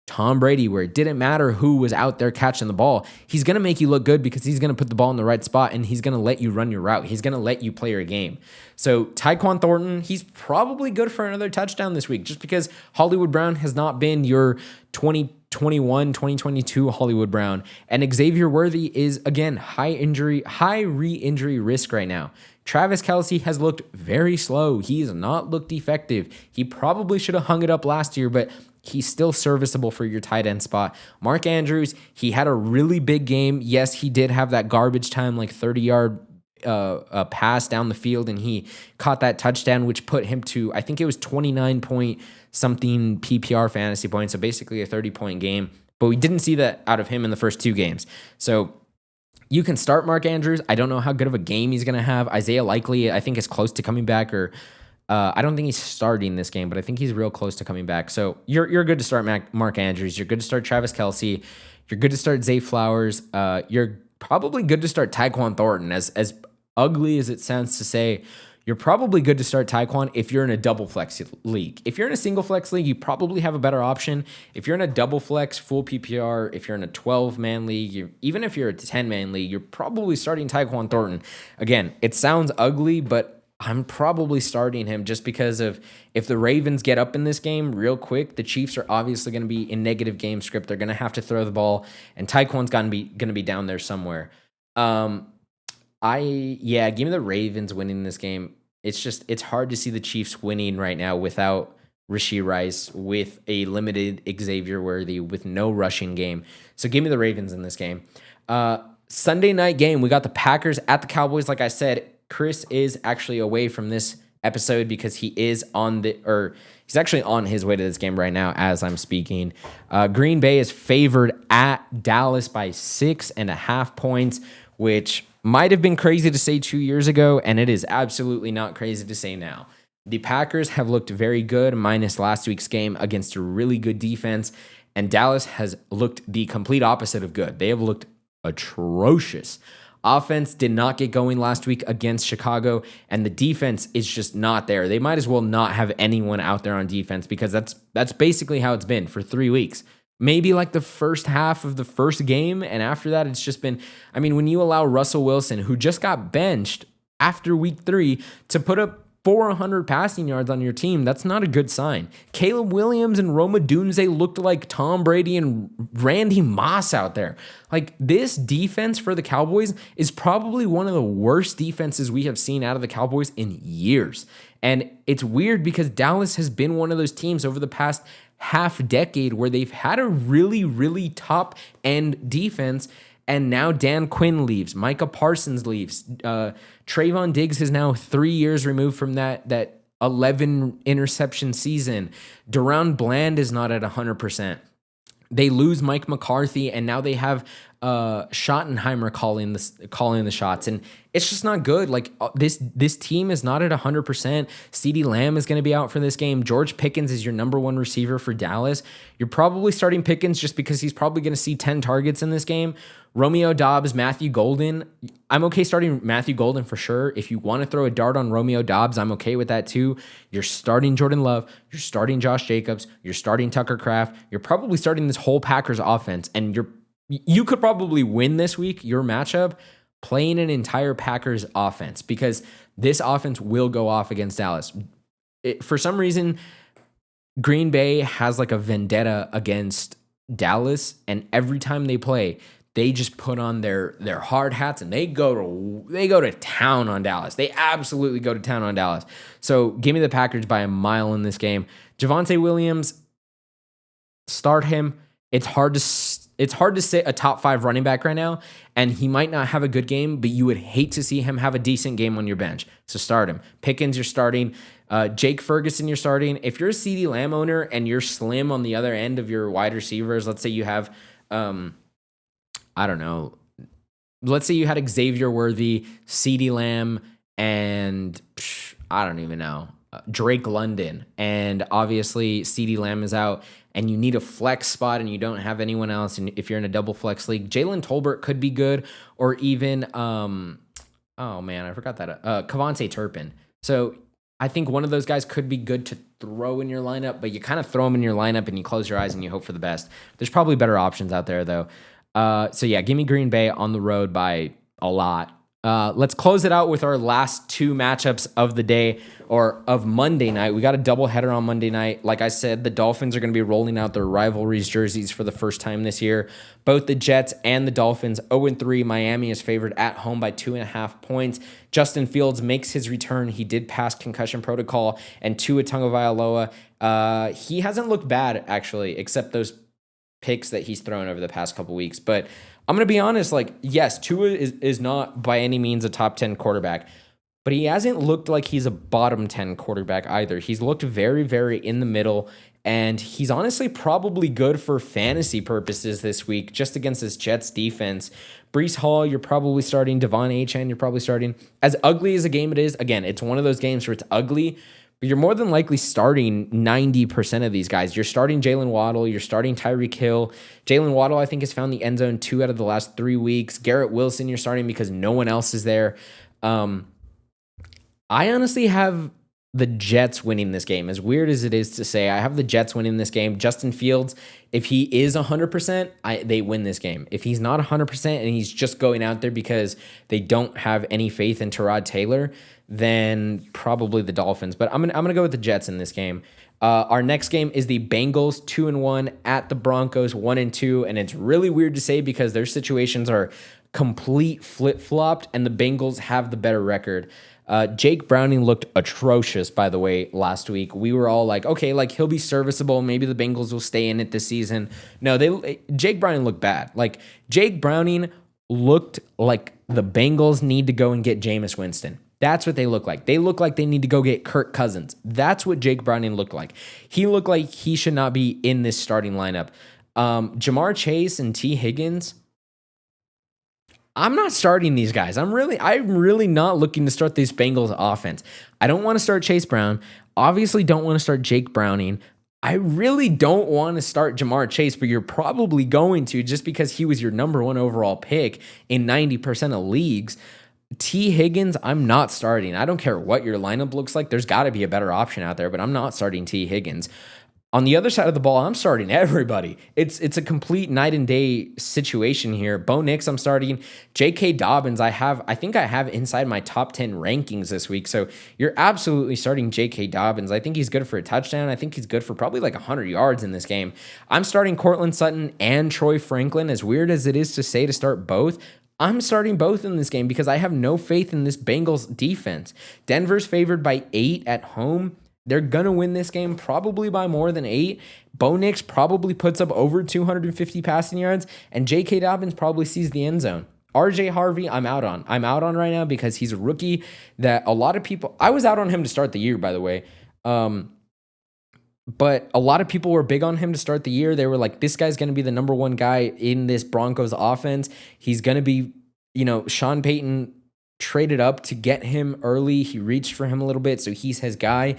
Tom Brady, where it didn't matter who was out there catching the ball. He's going to make you look good because he's going to put the ball in the right spot and he's going to let you run your route. He's going to let you play your game. So Tyquan Thornton, he's probably good for another touchdown this week just because Hollywood Brown has not been your 2021, 2022 Hollywood Brown. And Xavier Worthy is, again, high re-injury risk right now. Travis Kelce has looked very slow. He has not looked effective. He probably should have hung it up last year, but he's still serviceable for your tight end spot. Mark Andrews, he had a really big game. Yes, he did have that garbage time, like 30-yard pass down the field, and he caught that touchdown, which put him to, I think it was 29-point-something PPR fantasy points, so basically a 30-point game. But we didn't see that out of him in the first 2 games. So you can start Mark Andrews. I don't know how good of a game he's going to have. Isaiah Likely, I think, is close to coming back, or I don't think he's starting this game, but I think he's real close to coming back. So you're good to start Mark Andrews. You're good to start Travis Kelce. You're good to start Zay Flowers. You're probably good to start Tyquan Thornton. As ugly as it sounds to say, you're probably good to start Tyquan if you're in a double flex league. If you're in a single flex league, you probably have a better option. If you're in a double flex, full PPR, if you're in a 12-man league, even if you're a 10-man league, you're probably starting Tyquan Thornton. Again, it sounds ugly, but I'm probably starting him just because of if the Ravens get up in this game real quick, the Chiefs are obviously going to be in negative game script. They're going to have to throw the ball, and Tyquan's going to be down there somewhere. Give me the Ravens winning this game. It's hard to see the Chiefs winning right now without Rashee Rice, with a limited Xavier Worthy, with no rushing game. So give me the Ravens in this game. Sunday night game, we got the Packers at the Cowboys. Like I said, Chris is actually away from this episode because he's actually on his way to this game right now as I'm speaking. Green Bay is favored at Dallas by 6.5 points, which might have been crazy to say 2 years ago, and it is absolutely not crazy to say now. The Packers have looked very good, minus last week's game against a really good defense, and Dallas has looked the complete opposite of good. They have looked atrocious. Offense did not get going last week against Chicago, and the defense is just not there. They might as well not have anyone out there on defense because that's basically how it's been for 3 weeks. Maybe like the first half of the first game, and after that, it's just been, I mean, when you allow Russell Wilson, who just got benched after week 3, to put up 400 passing yards on your team, that's not a good sign. Caleb Williams and Roma Dunze looked like Tom Brady and Randy Moss out there. Like, this defense for the Cowboys is probably one of the worst defenses we have seen out of the Cowboys in years. And it's weird because Dallas has been one of those teams over the past half decade where they've had a really, really top end defense. And now Dan Quinn leaves. Micah Parsons leaves. Trayvon Diggs is now 3 years removed from that 11 interception season. Deron Bland is not at 100%. They lose Mike McCarthy, and now they have Schottenheimer calling the shots, and it's just not good. Like, this team is not at 100%. CeeDee Lamb is going to be out for this game. George Pickens is your number one receiver for Dallas. You're probably starting Pickens just because he's probably going to see 10 targets in this game. Romeo Doubs, Matthew Golden. I'm okay starting Matthew Golden for sure. If you want to throw a dart on Romeo Doubs, I'm okay with that too. You're starting Jordan Love. You're starting Josh Jacobs. You're starting Tucker Kraft. You're probably starting this whole Packers offense, and you could probably win this week, your matchup, playing an entire Packers offense because this offense will go off against Dallas. For some reason, Green Bay has like a vendetta against Dallas, and every time they play, they just put on their hard hats and they go to town on Dallas. They absolutely go to town on Dallas. So give me the Packers by a mile in this game. Javonte Williams, start him. It's hard to sit a top 5 running back right now, and he might not have a good game, but you would hate to see him have a decent game on your bench. So start him. Pickens, you're starting. Jake Ferguson, you're starting. If you're a CeeDee Lamb owner and you're slim on the other end of your wide receivers, let's say you have, I don't know, let's say you had Xavier Worthy, CeeDee Lamb, and I don't even know, Drake London, and obviously CeeDee Lamb is out, and you need a flex spot and you don't have anyone else, and if you're in a double flex league, Jalen Tolbert could be good, or even, oh man, I forgot that, Kavonte Turpin. So I think one of those guys could be good to throw in your lineup, but you kind of throw them in your lineup and you close your eyes and you hope for the best. There's probably better options out there though. So yeah, give me Green Bay on the road by a lot. Let's close it out with our last 2 matchups of the day, or of Monday night. We got a doubleheader on Monday night. Like I said, the Dolphins are going to be rolling out their rivalries jerseys for the first time this year. Both the Jets and the Dolphins 0-3. Miami is favored at home by 2.5 points. Justin Fields makes his return. He did pass concussion protocol, and Tua Tagovailoa, he hasn't looked bad actually, except those picks that he's thrown over the past couple weeks. But I'm going to be honest, like, yes, Tua is not by any means a top 10 quarterback, but he hasn't looked like he's a bottom 10 quarterback either. He's looked very, very in the middle, and he's honestly probably good for fantasy purposes this week, just against this Jets defense. Breece Hall, you're probably starting. Devon Achane, you're probably starting. As ugly as a game it is, again, it's one of those games where it's ugly, but you're more than likely starting 90% of these guys. You're starting Jalen Waddle. You're starting Tyreek Hill. Jalen Waddle, I think, has found the end zone 2 out of the last 3 weeks. Garrett Wilson, you're starting because no one else is there. I honestly have the Jets winning this game. As weird as it is to say, I have the Jets winning this game. Justin Fields, if he is 100%, they win this game. If he's not 100% and he's just going out there because they don't have any faith in Tyrod Taylor, then probably the Dolphins. But I'm gonna go with the Jets in this game. Our next game is the Bengals 2-1 at the Broncos 1-2, and it's really weird to say because their situations are complete flip-flopped, and the Bengals have the better record. Jake Browning looked atrocious, by the way, last week. We were all like, okay, like he'll be serviceable. Maybe the Bengals will stay in it this season. No, Jake Browning looked bad. Like Jake Browning looked like the Bengals need to go and get Jameis Winston. That's what they look like. They look like they need to go get Kirk Cousins. That's what Jake Browning looked like. He looked like he should not be in this starting lineup. Jamar Chase and T. Higgins, I'm not starting these guys. I'm really not looking to start this Bengals offense. I don't want to start Chase Brown. Obviously don't want to start Jake Browning. I really don't want to start Jamar Chase, but you're probably going to just because he was your number one overall pick in 90% of leagues. T. Higgins, I'm not starting. I don't care what your lineup looks like. There's got to be a better option out there, but I'm not starting T. Higgins. On the other side of the ball, I'm starting everybody. It's a complete night and day situation here. Bo Nix, I'm starting. J.K. Dobbins, I think I have inside my top 10 rankings this week. So you're absolutely starting J.K. Dobbins. I think he's good for a touchdown. I think he's good for probably like 100 yards in this game. I'm starting Cortland Sutton and Troy Franklin. As weird as it is to say to start both, I'm starting both in this game because I have no faith in this Bengals defense. Denver's favored by 8 at home. They're going to win this game probably by more than 8. Bo Nix probably puts up over 250 passing yards, and J.K. Dobbins probably sees the end zone. RJ Harvey, I'm out on. I'm out on right now because he's a rookie that a lot of people... I was out on him to start the year, by the way. But a lot of people were big on him to start the year. They were like, this guy's going to be the number one guy in this Broncos offense. He's going to be, Sean Payton traded up to get him early. He reached for him a little bit, so he's his guy.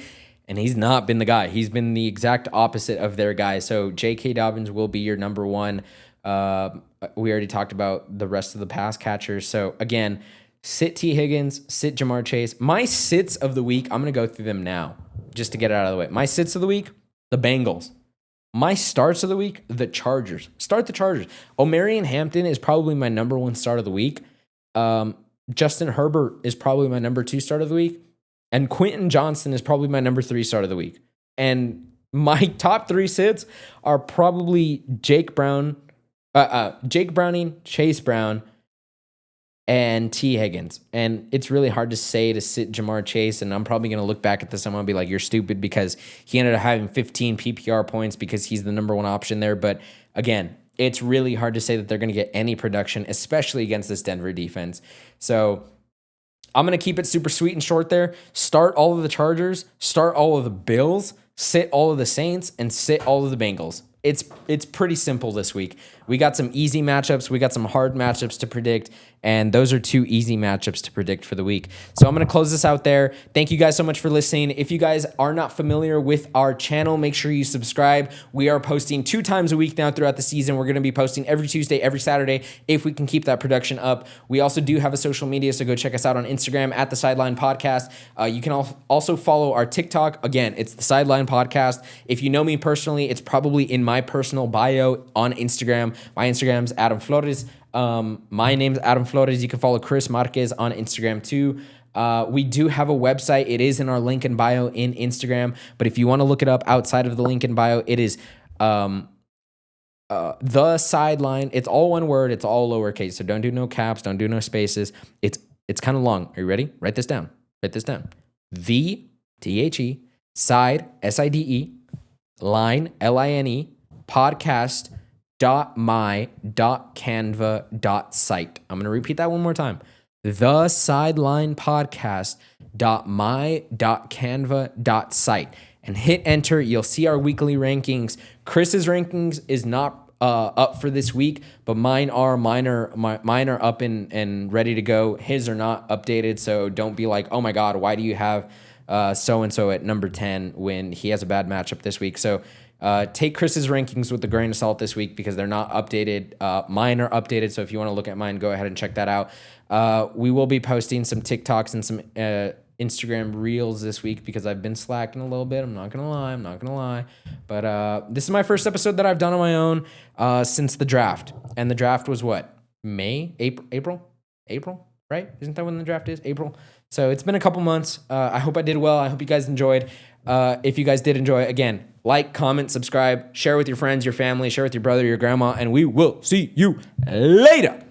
And he's not been the guy. He's been the exact opposite of their guy. So J.K. Dobbins will be your number one. We already talked about the rest of the pass catchers. So again, sit T. Higgins, sit Jamar Chase. My sits of the week, I'm going to go through them now just to get it out of the way. My sits of the week, the Bengals. My starts of the week, the Chargers. Start the Chargers. Omarion Hampton is probably my number one start of the week. Justin Herbert is probably my number 2 start of the week. And Quentin Johnston is probably my number 3 start of the week. And my top 3 sits are probably Jake Browning, Chase Brown, and T. Higgins. And it's really hard to say to sit Jamar Chase, and I'm probably going to look back at this and I'm going to be like, you're stupid because he ended up having 15 PPR points because he's the number one option there. But again, it's really hard to say that they're going to get any production, especially against this Denver defense. So I'm going to keep it super sweet and short there. Start all of the Chargers, start all of the Bills, sit all of the Saints, and sit all of the Bengals. It's pretty simple this week. We got some easy matchups. We got some hard matchups to predict, and those are 2 easy matchups to predict for the week. So I'm going to close this out there. Thank you guys so much for listening. If you guys are not familiar with our channel, make sure you subscribe. We are posting 2 times a week now throughout the season. We're going to be posting every Tuesday, every Saturday, if we can keep that production up. We also do have a social media, so go check us out on Instagram at The Sideline Podcast. You can also follow our TikTok. Again, it's The Sideline Podcast. If you know me personally, it's probably in my personal bio on Instagram. My Instagram's Adam Flores. My name's Adam Flores. You can follow Chris Marquez on Instagram too. We do have a website. It is in our link in bio in Instagram. But if you want to look it up outside of the link in bio, it is The Sideline. It's all one word. It's all lowercase. So don't do no caps. Don't do no spaces. It's kind of long. Are you ready? Write this down. The THE side SIDE line LINE podcast.my.canva.site. I'm going to repeat that one more time. The Sideline podcast.my.canva.site. And hit enter. You'll see our weekly rankings. Chris's rankings is not up for this week, but mine are up and ready to go. His are not updated, so don't be like, oh my God, why do you have so-and-so at number 10 when he has a bad matchup this week? So take Chris's rankings with a grain of salt this week because they're not updated. Mine are updated, so if you want to look at mine, go ahead and check that out. We will be posting some TikToks and some Instagram Reels this week because I've been slacking a little bit. I'm not going to lie. But this is my first episode that I've done on my own since the draft. And the draft was what? April, right? Isn't that when the draft is? April. So it's been a couple months. I hope I did well. I hope you guys enjoyed. If you guys did enjoy, again, like, comment, subscribe, share with your friends, your family, share with your brother, your grandma, and we will see you later.